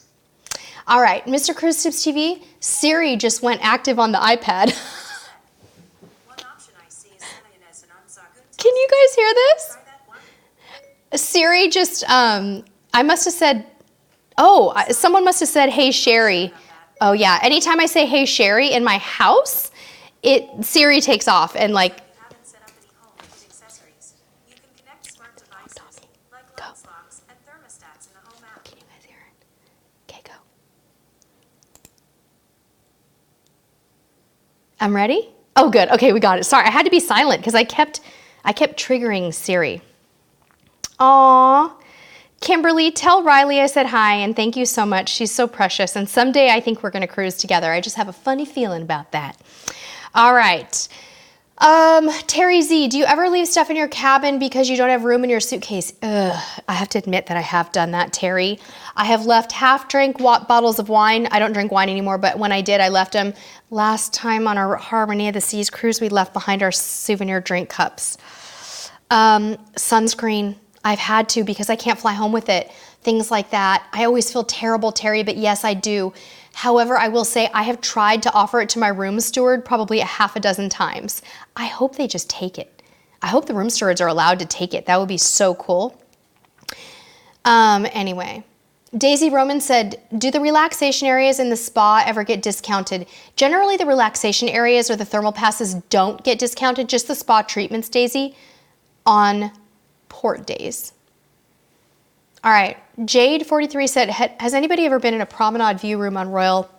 All right, Mr. Cruisetipstv, Siri just went active on the iPad. Can you guys hear this? Siri just, I must have said, someone must have said, hey, Sherry. Oh yeah, anytime I say, hey, Sherry in my house, Siri takes off and like, I'm ready? Oh, good. Okay, we got it. Sorry, I had to be silent because I kept triggering Siri. Aw. Kimberly, tell Riley I said hi and thank you so much. She's so precious. And someday I think we're going to cruise together. I just have a funny feeling about that. All right. Terry Z, do you ever leave stuff in your cabin because you don't have room in your suitcase? Ugh, I have to admit that I have done that, Terry. I have left half-drink bottles of wine. I don't drink wine anymore, but when I did, I left them. Last time on our Harmony of the Seas cruise, we left behind our souvenir drink cups. Sunscreen. I've had to because I can't fly home with it. Things like that. I always feel terrible, Terry, but yes, I do. However, I will say I have tried to offer it to my room steward probably a half a dozen times. I hope they just take it. I hope the room stewards are allowed to take it. That would be so cool. Anyway, Daisy Roman said, do the relaxation areas in the spa ever get discounted? Generally, the relaxation areas or the thermal passes don't get discounted, just the spa treatments, Daisy, on port days. All right, Jade43 said, has anybody ever been in a promenade view room on Royal?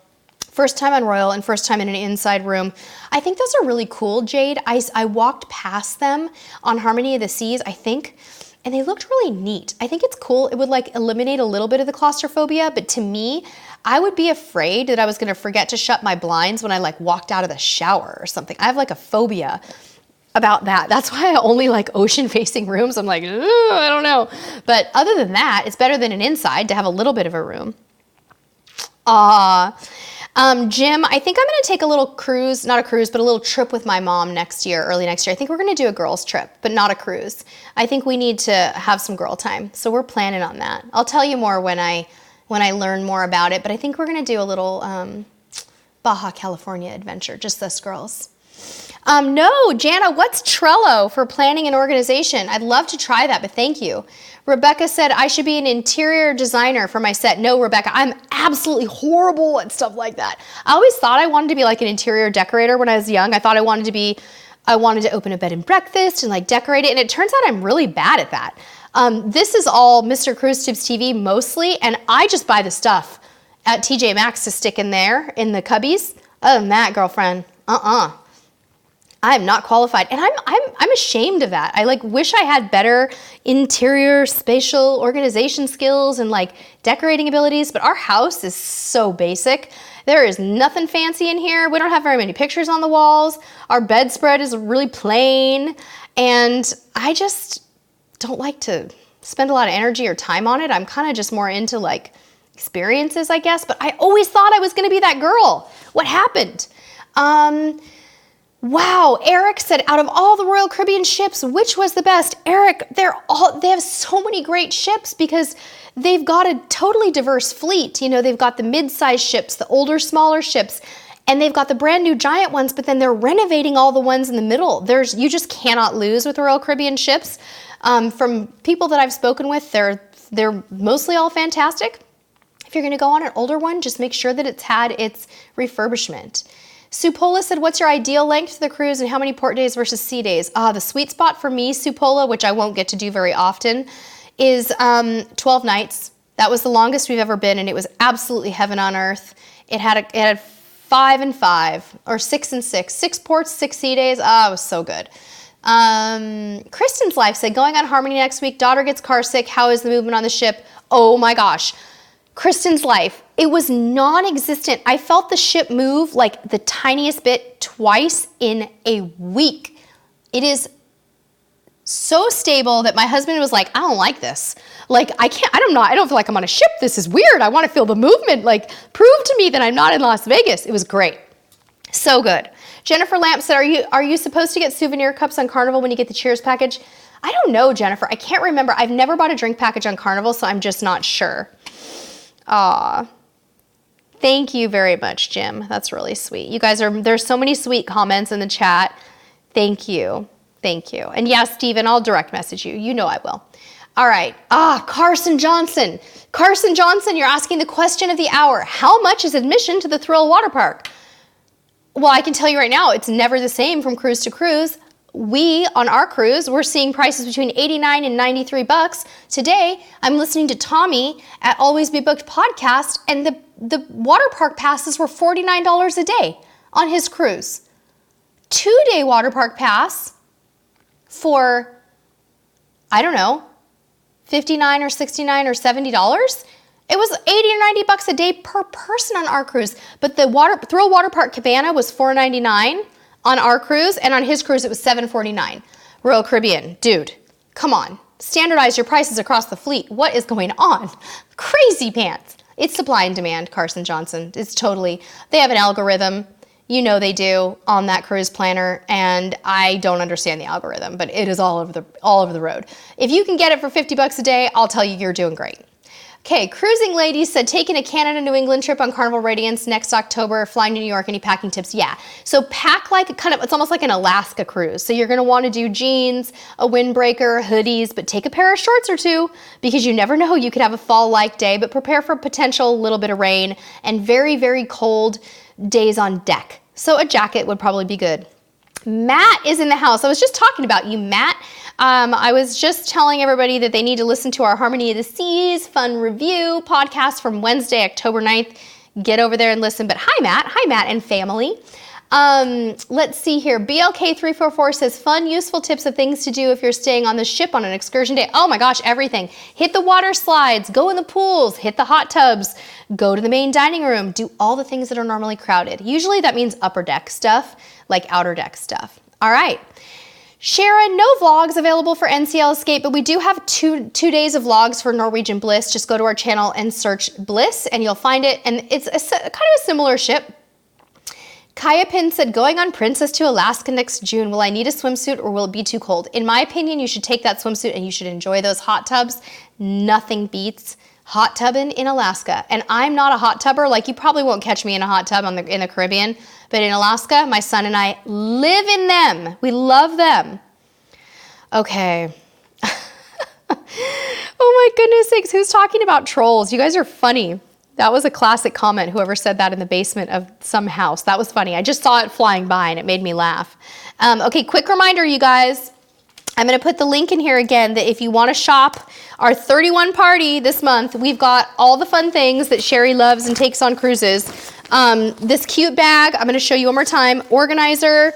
First time on Royal and first time in an inside room. I think those are really cool, Jade. I walked past them on Harmony of the Seas, I think, and they looked really neat. I think it's cool. It would like eliminate a little bit of the claustrophobia, but to me, I would be afraid that I was gonna forget to shut my blinds when I like walked out of the shower or something. I have like a phobia about that. That's why I only like ocean facing rooms. I'm like, I don't know. But other than that, it's better than an inside to have a little bit of a room. Jim, I think I'm gonna take a little cruise, not a cruise, but a little trip with my mom next year, early next year. I think we're gonna do a girls trip, but not a cruise. I think we need to have some girl time. So we're planning on that. I'll tell you more when I learn more about it, but I think we're gonna do a little Baja California adventure, just us girls. No, Jana, what's Trello for planning and organization? I'd love to try that, but thank you. Rebecca said, I should be an interior designer for my set. No, Rebecca, I'm absolutely horrible at stuff like that. I always thought I wanted to be like an interior decorator when I was young. I thought I wanted to open a bed and breakfast and like decorate it, and it turns out I'm really bad at that. This is all Mr. Cruisetipstv mostly, and I just buy the stuff at TJ Maxx to stick in there in the cubbies. Other than that, girlfriend, I am not qualified, and I'm ashamed of that. I like wish I had better interior spatial organization skills and like decorating abilities, but our house is so basic. There is nothing fancy in here. We don't have very many pictures on the walls. Our bedspread is really plain, and I just don't like to spend a lot of energy or time on it. I'm kind of just more into like experiences, I guess, but I always thought I was gonna be that girl. What happened? Wow, Eric said, out of all the Royal Caribbean ships, which was the best? Eric, they have so many great ships because they've got a totally diverse fleet. You know, they've got the mid-sized ships, the older, smaller ships, and they've got the brand new giant ones, but then they're renovating all the ones in the middle. You just cannot lose with Royal Caribbean ships. From people that I've spoken with, they're mostly all fantastic. If you're gonna go on an older one, just make sure that it's had its refurbishment. Supola said, what's your ideal length for the cruise and how many port days versus sea days? The sweet spot for me, Supola, which I won't get to do very often, is 12 nights. That was the longest we've ever been, and it was absolutely heaven on earth. It had 5 and 5, or 6 and 6. 6 ports, 6 sea days. It was so good. Kristen's Life said, going on Harmony next week, daughter gets car sick. How is the movement on the ship? Oh my gosh. Kristen's Life, it was non-existent. I felt the ship move like the tiniest bit twice in a week. It is so stable that my husband was like, I don't like this. Like, I don't feel like I'm on a ship. This is weird. I want to feel the movement. Like, prove to me that I'm not in Las Vegas. It was great. So good. Jennifer Lamp said, are you supposed to get souvenir cups on Carnival when you get the Cheers package? I don't know, Jennifer. I can't remember. I've never bought a drink package on Carnival, so I'm just not sure. Thank you very much, Jim. That's really sweet. You guys there's so many sweet comments in the chat. Thank you. Thank you. And yes, Stephen, I'll direct message you. You know I will. All right. Carson Johnson. Carson Johnson, you're asking the question of the hour. How much is admission to the Thrill Water Park? Well, I can tell you right now, it's never the same from cruise to cruise. On our cruise, we're seeing prices between $89 and $93. Today, I'm listening to Tommy at Always Be Booked podcast, and the water park passes were $49 a day on his cruise. 2-day water park pass for, I don't know, $59 or $69 or $70. It was 80 or 90 bucks a day per person on our cruise. But the Thrill Water Park Cabana was $4.99 on our cruise, and on his cruise it was $7.49. Royal Caribbean, dude, come on. Standardize your prices across the fleet. What is going on? Crazy pants. It's supply and demand, Carson Johnson. It's totally, they have an algorithm. You know they do on that cruise planner, and I don't understand the algorithm, but it is all over the road. If you can get it for 50 bucks a day, I'll tell you you're doing great. Okay, Cruising Lady said, taking a Canada-New England trip on Carnival Radiance next October, flying to New York, any packing tips? Yeah, so pack like it's almost like an Alaska cruise. So you're gonna wanna do jeans, a windbreaker, hoodies, but take a pair of shorts or two because you never know, you could have a fall-like day, but prepare for a potential little bit of rain and very, very cold days on deck. So a jacket would probably be good. Matt is in the house. I was just talking about you, Matt. I was just telling everybody that they need to listen to our Harmony of the Seas fun review podcast from Wednesday, October 9th. Get over there and listen. But hi, Matt and family. Let's see here. BLK344 says, fun, useful tips of things to do if you're staying on the ship on an excursion day. Oh my gosh, everything. Hit the water slides, go in the pools, hit the hot tubs, go to the main dining room, do all the things that are normally crowded. Usually that means upper deck stuff, like outer deck stuff. All right. Sharon, no vlogs available for NCL Escape, but we do have two days of vlogs for Norwegian Bliss. Just go to our channel and search Bliss and you'll find it. And it's kind of a similar ship. Kaya Pin said, going on Princess to Alaska next June, will I need a swimsuit or will it be too cold? In my opinion, you should take that swimsuit and you should enjoy those hot tubs. Nothing beats hot tubbing in Alaska. And I'm not a hot tubber. Like, you probably won't catch me in a hot tub in the Caribbean. But in Alaska, my son and I live in them. We love them. Okay. Oh my goodness sakes, who's talking about trolls? You guys are funny. That was a classic comment, whoever said that in the basement of some house. That was funny. I just saw it flying by and it made me laugh. Okay, quick reminder, you guys. I'm gonna put the link in here again that if you wanna shop our 31 party this month, we've got all the fun things that Sherry loves and takes on cruises. This cute bag, I'm gonna show you one more time, organizer,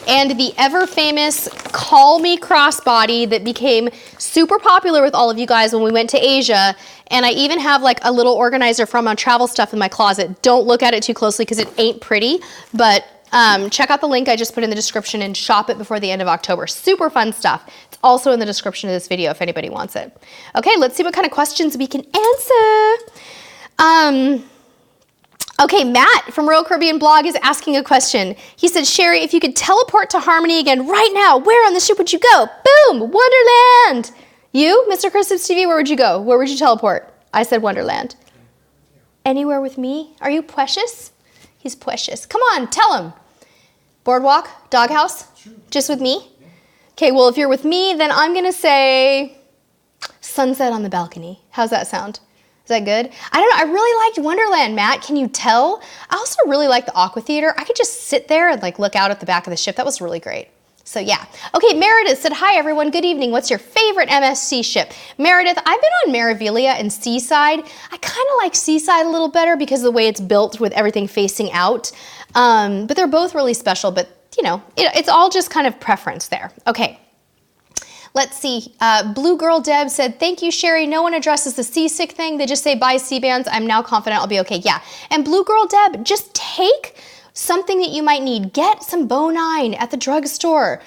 and the ever famous Call Me crossbody that became super popular with all of you guys when we went to Asia. And I even have like a little organizer from our travel stuff in my closet. Don't look at it too closely because it ain't pretty, but check out the link I just put in the description and shop it before the end of October. Super fun stuff. It's also in the description of this video if anybody wants it. Okay, let's see what kind of questions we can answer. Okay, Matt from Royal Caribbean Blog is asking a question. He said, Sherry, if you could teleport to Harmony again right now, where on the ship would you go? Boom, Wonderland. You, Mr. Cruisetipstv, where would you go? Where would you teleport? I said Wonderland. Anywhere with me? Are you precious? He's precious. Come on, tell him. Boardwalk, doghouse, sure. Just with me? Yeah. Okay, well, if you're with me, then I'm gonna say sunset on the balcony. How's that sound? Is that good? I don't know, I really liked Wonderland, Matt. Can you tell? I also really like the Aqua Theater. I could just sit there and like look out at the back of the ship. That was really great. So yeah. Okay, Meredith said, hi everyone, good evening. What's your favorite MSC ship? Meredith, I've been on Marivilia and Seaside. I kind of like Seaside a little better because of the way it's built with everything facing out. But they're both really special, but you know, it's all just kind of preference there. Okay. Let's see, Blue Girl Deb said, thank you, Sherry. No one addresses the seasick thing. They just say, bye, C-bands. I'm now confident I'll be okay. Yeah, and Blue Girl Deb, just take something that you might need. Get some Bonine at the drugstore.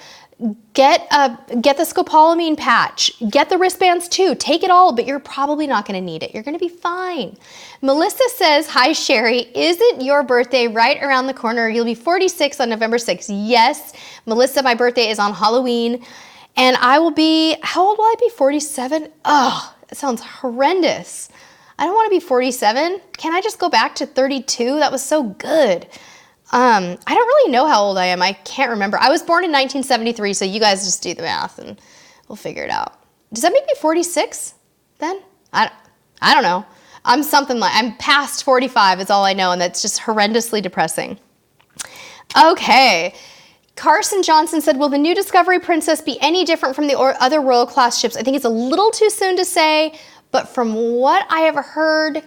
Get the scopolamine patch. Get the wristbands too. Take it all, but you're probably not gonna need it. You're gonna be fine. Melissa says, hi, Sherry. Isn't your birthday right around the corner? You'll be 46 on November 6th. Yes, Melissa, my birthday is on Halloween. And I will be, how old will I be? 47? Oh, that sounds horrendous. I don't want to be 47. Can I just go back to 32? That was so good. I don't really know how old I am. I can't remember. I was born in 1973, so you guys just do the math and we'll figure it out. Does that make me 46 then? I don't know. I'm past 45 is all I know, and that's just horrendously depressing. Okay. Carson Johnson said, will the new Discovery Princess be any different from the other Royal class ships? I think it's a little too soon to say, but from what I have heard,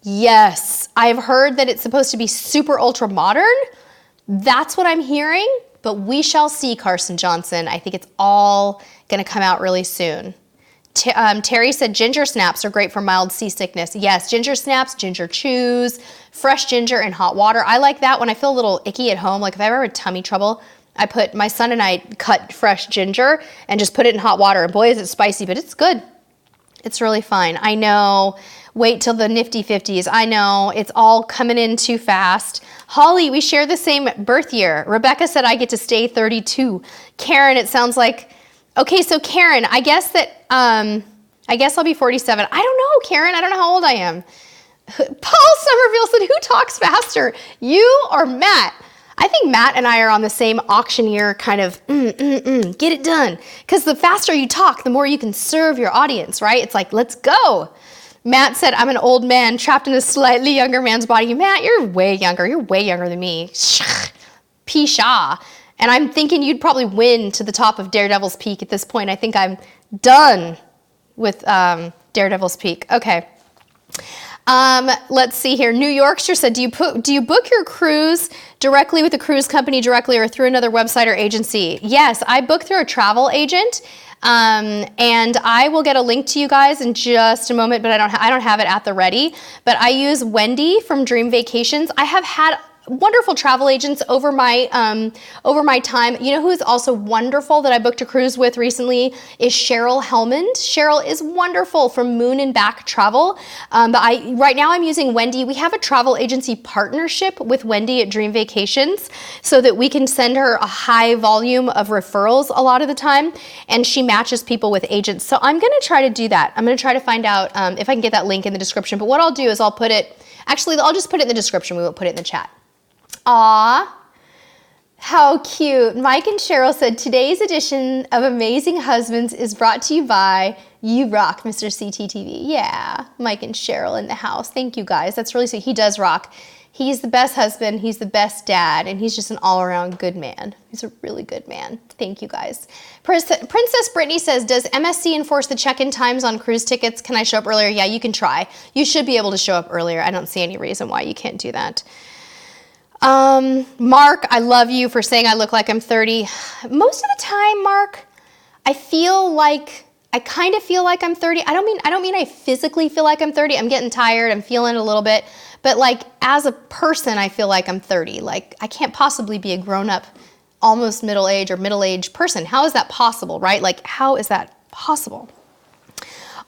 yes. I have heard that it's supposed to be super ultra modern. That's what I'm hearing. but we shall see, Carson Johnson. I think it's all going to come out really soon. Terry said ginger snaps are great for mild seasickness. Yes, ginger snaps, ginger chews, fresh ginger in hot water. I like that when I feel a little icky at home. Like if I ever have tummy trouble, my son and I cut fresh ginger and just put it in hot water. And boy, is it spicy, but it's good. It's really fine. I know. Wait till the nifty 50s. I know. It's all coming in too fast. Holly, we share the same birth year. Rebecca said I get to stay 32. Karen, it sounds like... Okay, so Karen, I guess I'll be 47. I don't know, Karen. I don't know how old I am. Paul Somerville said, who talks faster, you or Matt? I think Matt and I are on the same auctioneer kind of, get it done. Because the faster you talk, the more you can serve your audience, right? It's like, let's go. Matt said, I'm an old man trapped in a slightly younger man's body. Matt, you're way younger. You're way younger than me. Pisha. And I'm thinking you'd probably win to the top of Daredevil's Peak at this point. I think I'm done with Daredevil's Peak. Okay. Let's see here. New Yorkster said, do you book your cruise directly with the cruise company directly or through another website or agency? Yes, I book through a travel agent. And I will get a link to you guys in just a moment, but I don't have it at the ready. But I use Wendy from Dream Vacations. I have had wonderful travel agents over my time. You know who is also wonderful that I booked a cruise with recently is Cheryl Hellmond. Cheryl is wonderful from Moon and Back Travel. But right now I'm using Wendy. We have a travel agency partnership with Wendy at Dream Vacations so that we can send her a high volume of referrals a lot of the time, and she matches people with agents. So I'm going to try to do that. I'm going to try to find out if I can get that link in the description. But what I'll do is I'll just put it in the description. We won't put it in the chat. Aw, how cute. Mike and Cheryl said, today's edition of Amazing Husbands is brought to you by You Rock, Mr. CTTV. Yeah, Mike and Cheryl in the house. Thank you guys. That's really sweet. He does rock. He's the best husband. He's the best dad. And he's just an all-around good man. He's a really good man. Thank you guys. Princess Brittany says, does MSC enforce the check-in times on cruise tickets? Can I show up earlier? Yeah, you can try. You should be able to show up earlier. I don't see any reason why you can't do that. Mark, I love you for saying I look like I'm 30. Most of the time, Mark, I kind of feel like I'm 30. I don't mean I physically feel like I'm 30. I'm getting tired. I'm feeling it a little bit. But like as a person, I feel like I'm 30. Like I can't possibly be a grown-up, almost middle-aged or middle-aged person. How is that possible, right? Like how is that possible?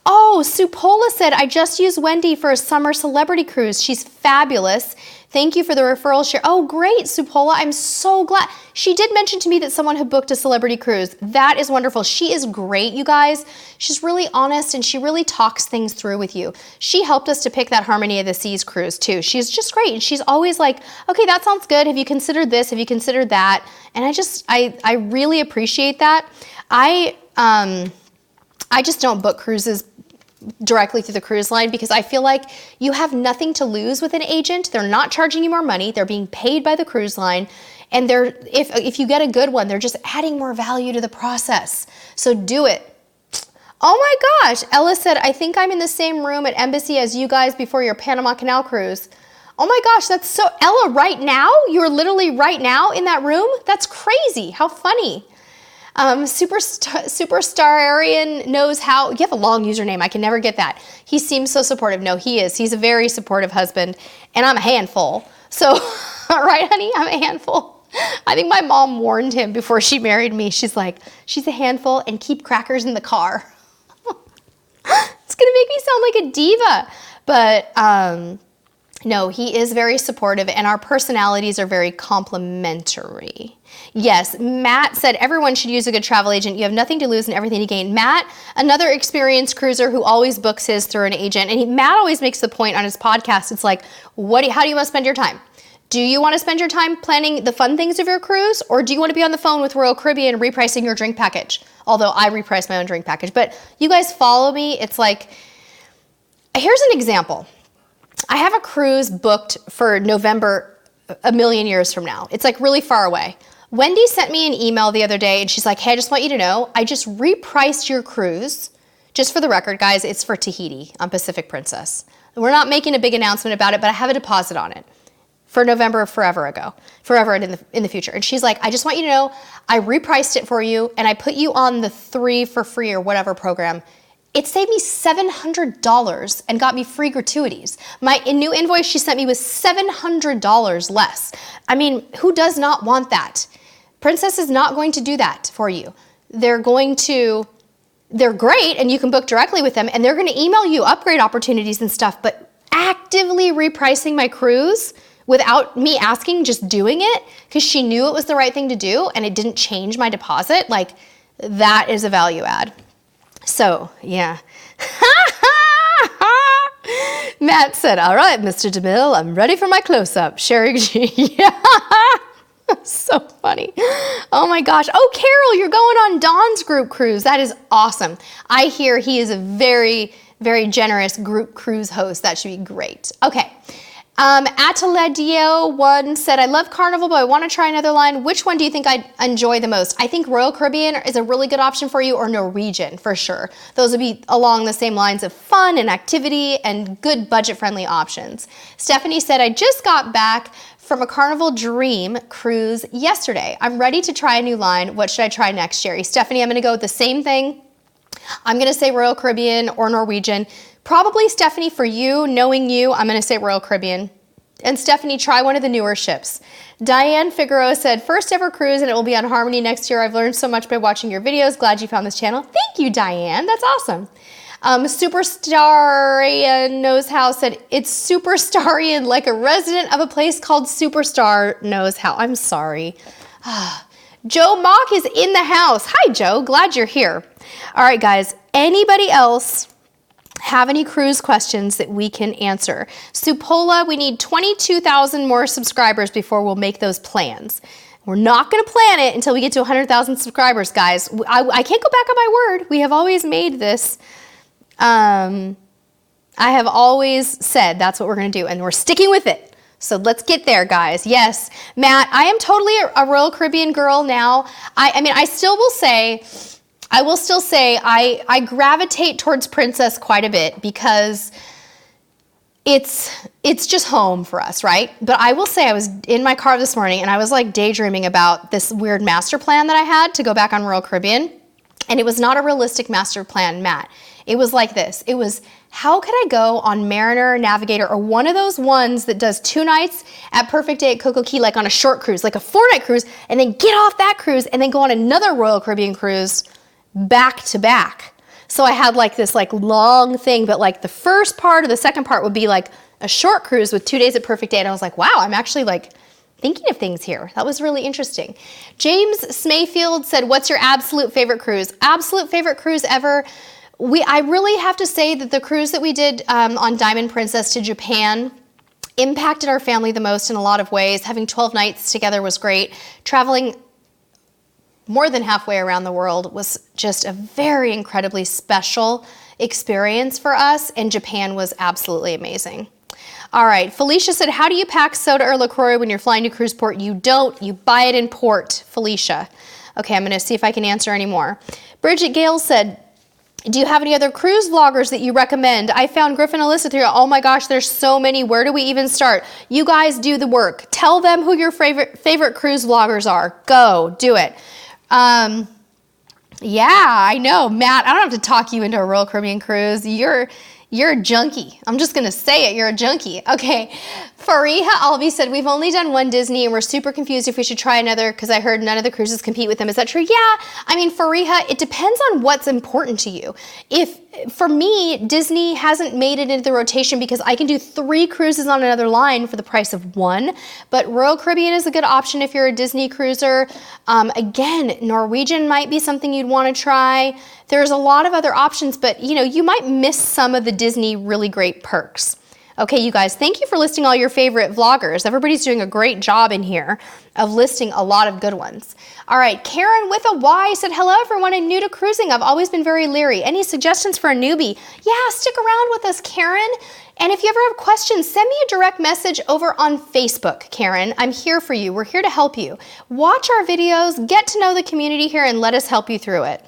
Oh, Supola said, I just used Wendy for a summer celebrity cruise. She's fabulous. Thank you for the referral share. Oh, great, Supola. I'm so glad. She did mention to me that someone had booked a celebrity cruise. That is wonderful. She is great, you guys. She's really honest and she really talks things through with you. She helped us to pick that Harmony of the Seas cruise too. She's just great. And she's always like, okay, that sounds good. Have you considered this? Have you considered that? And I really appreciate that. I just don't book cruises directly through the cruise line because I feel like you have nothing to lose with an agent. They're not charging you more money. They're being paid by the cruise line. And if you get a good one, they're just adding more value to the process. So do it. Oh my gosh. Ella said, I think I'm in the same room at Embassy as you guys before your Panama Canal cruise. Oh my gosh, that's so, Ella, right now? You're literally right now in that room? That's crazy. How funny. Superstarian knows how, you have a long username, I can never get that. He seems so supportive. No, he is. He's a very supportive husband, and I'm a handful. So, right, honey, I'm a handful. I think my mom warned him before she married me. She's like, she's a handful and keep crackers in the car. It's gonna make me sound like a diva. But, no, he is very supportive and our personalities are very complementary. Yes, Matt said everyone should use a good travel agent. You have nothing to lose and everything to gain. Matt, another experienced cruiser who always books his through an agent. And Matt always makes the point on his podcast. It's like, how do you want to spend your time? Do you want to spend your time planning the fun things of your cruise? Or do you want to be on the phone with Royal Caribbean repricing your drink package? Although I reprice my own drink package. But you guys follow me. It's like, here's an example. I have a cruise booked for November a million years from now. It's like really far away. Wendy sent me an email the other day and she's like, hey, I just want you to know, I just repriced your cruise. Just for the record, guys, it's for Tahiti on Pacific Princess. We're not making a big announcement about it, but I have a deposit on it. for November forever in the future. And she's like, I just want you to know, I repriced it for you and I put you on the 3 for free or whatever program. It saved me $700 and got me free gratuities. My new invoice she sent me was $700 less. I mean, who does not want that? Princess is not going to do that for you. They're great and you can book directly with them and they're gonna email you upgrade opportunities and stuff, but actively repricing my cruise without me asking, just doing it because she knew it was the right thing to do and it didn't change my deposit, like that is a value add. So, yeah. Matt said, all right, Mr. DeMille, I'm ready for my close-up. Sherry G, yeah. So funny. Oh my gosh. Oh, Carol, you're going on Don's group cruise. That is awesome. I hear he is a very, very generous group cruise host. That should be great. Okay. Ataledio1 said, I love Carnival, but I want to try another line. Which one do you think I'd enjoy the most? I think Royal Caribbean is a really good option for you, or Norwegian for sure. Those would be along the same lines of fun and activity and good budget-friendly options. Stephanie said, I just got back from a Carnival Dream cruise yesterday. I'm ready to try a new line. What should I try next, Sherry? Stephanie, I'm going to go with the same thing. I'm going to say Royal Caribbean or Norwegian. Probably, Stephanie, for you, knowing you, I'm going to say Royal Caribbean. And Stephanie, try one of the newer ships. Diane Figueroa said, first ever cruise and it will be on Harmony next year. I've learned so much by watching your videos. Glad you found this channel. Thank you, Diane. That's awesome. Superstarian Knows How said, it's Superstarian like a resident of a place called Superstar Knows How. I'm sorry. Joe Mock is in the house. Hi, Joe. Glad you're here. All right, guys. Anybody else have any cruise questions that we can answer? Supola, we need 22,000 more subscribers before we'll make those plans. We're not going to plan it until we get to 100,000 subscribers, guys. I can't go back on my word. We have always made this. I have always said that's what we're going to do, and we're sticking with it. So let's get there, guys. Yes, Matt, I am totally a Royal Caribbean girl now. I mean, I will still say I gravitate towards Princess quite a bit because it's just home for us, right? But I will say I was in my car this morning and I was like daydreaming about this weird master plan that I had to go back on Royal Caribbean. And it was not a realistic master plan, Matt. It was like this. It was, how could I go on Mariner, Navigator, or one of those ones that does 2 nights at Perfect Day at Coco Key, like on a short cruise, like a 4-night cruise, and then get off that cruise and then go on another Royal Caribbean cruise back to back. So I had like this like long thing, but like the first part or the second part would be like a short cruise with 2 days at Perfect Day. And I was like, wow, I'm actually like thinking of things here. That was really interesting. James Smayfield said, what's your absolute favorite cruise? Absolute favorite cruise ever. I really have to say that the cruise that we did on Diamond Princess to Japan impacted our family the most in a lot of ways. Having 12 nights together was great. Traveling more than halfway around the world was just a very incredibly special experience for us, and Japan was absolutely amazing. All right, Felicia said, how do you pack soda or LaCroix when you're flying to cruise port? You don't, you buy it in port, Felicia. Okay, I'm gonna see if I can answer any more. Bridget Gale said, do you have any other cruise vloggers that you recommend? I found Griffin Alyssa here. Oh my gosh, there's so many. Where do we even start? You guys do the work. Tell them who your favorite cruise vloggers are. Go, do it. Yeah, I know, Matt, I don't have to talk you into a Royal Caribbean cruise. You're a junkie. I'm just gonna say it, you're a junkie. Okay, Fariha Alvi said, we've only done one Disney and we're super confused if we should try another because I heard none of the cruises compete with them. Is that true? Yeah, I mean, Fariha, it depends on what's important to you. For me, Disney hasn't made it into the rotation because I can do 3 cruises on another line for the price of 1, but Royal Caribbean is a good option if you're a Disney cruiser. Again, Norwegian might be something you'd want to try. There's a lot of other options, but you know, you might miss some of the Disney really great perks. Okay, you guys, thank you for listing all your favorite vloggers. Everybody's doing a great job in here of listing a lot of good ones. All right, Karen with a Y said, hello everyone, I'm new to cruising. I've always been very leery. Any suggestions for a newbie? Yeah, stick around with us, Karen. And if you ever have questions, send me a direct message over on Facebook, Karen. I'm here for you. We're here to help you. Watch our videos, get to know the community here, and let us help you through it.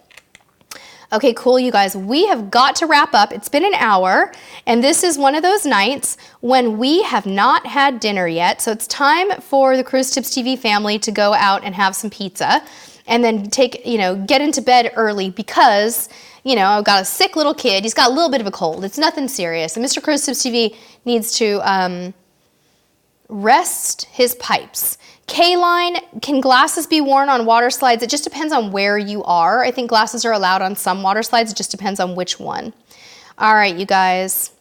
Okay, cool, you guys. We have got to wrap up. It's been an hour, and this is one of those nights when we have not had dinner yet. So it's time for the Cruisetipstv family to go out and have some pizza and then get into bed early because, I've got a sick little kid. He's got a little bit of a cold. It's nothing serious. And Mr. Cruisetipstv needs to rest his pipes. K-line, can glasses be worn on water slides? It just depends on where you are. I think glasses are allowed on some water slides. It just depends on which one. All right, you guys.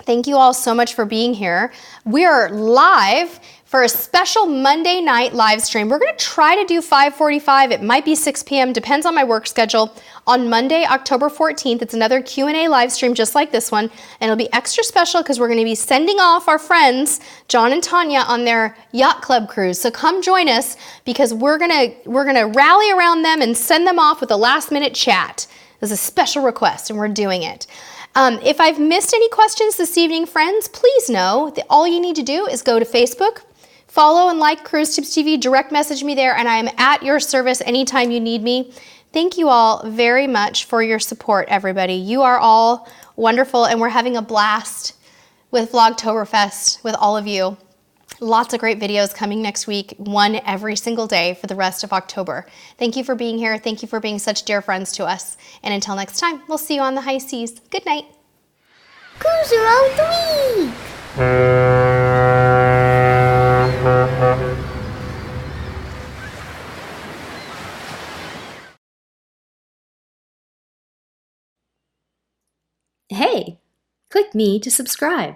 Thank you all so much for being here. We are live for a special Monday night live stream. We're going to try to do 5:45. It might be 6 p.m. Depends on my work schedule. On Monday, October 14th, it's another Q&A live stream just like this one. And it'll be extra special because we're going to be sending off our friends, John and Tanya, on their yacht club cruise. So come join us because we're gonna rally around them and send them off with a last minute chat. There's a special request and we're doing it. If I've missed any questions this evening, friends, please know that all you need to do is go to Facebook, follow and like Cruisetipstv, direct message me there, and I am at your service anytime you need me. Thank you all very much for your support, everybody. You are all wonderful, and we're having a blast with Vlogtoberfest with all of you. Lots of great videos coming next week, one every single day for the rest of October. Thank you for being here. Thank you for being such dear friends to us. And until next time, we'll see you on the high seas. Good night. Cruiser of the week! Hey, click me to subscribe.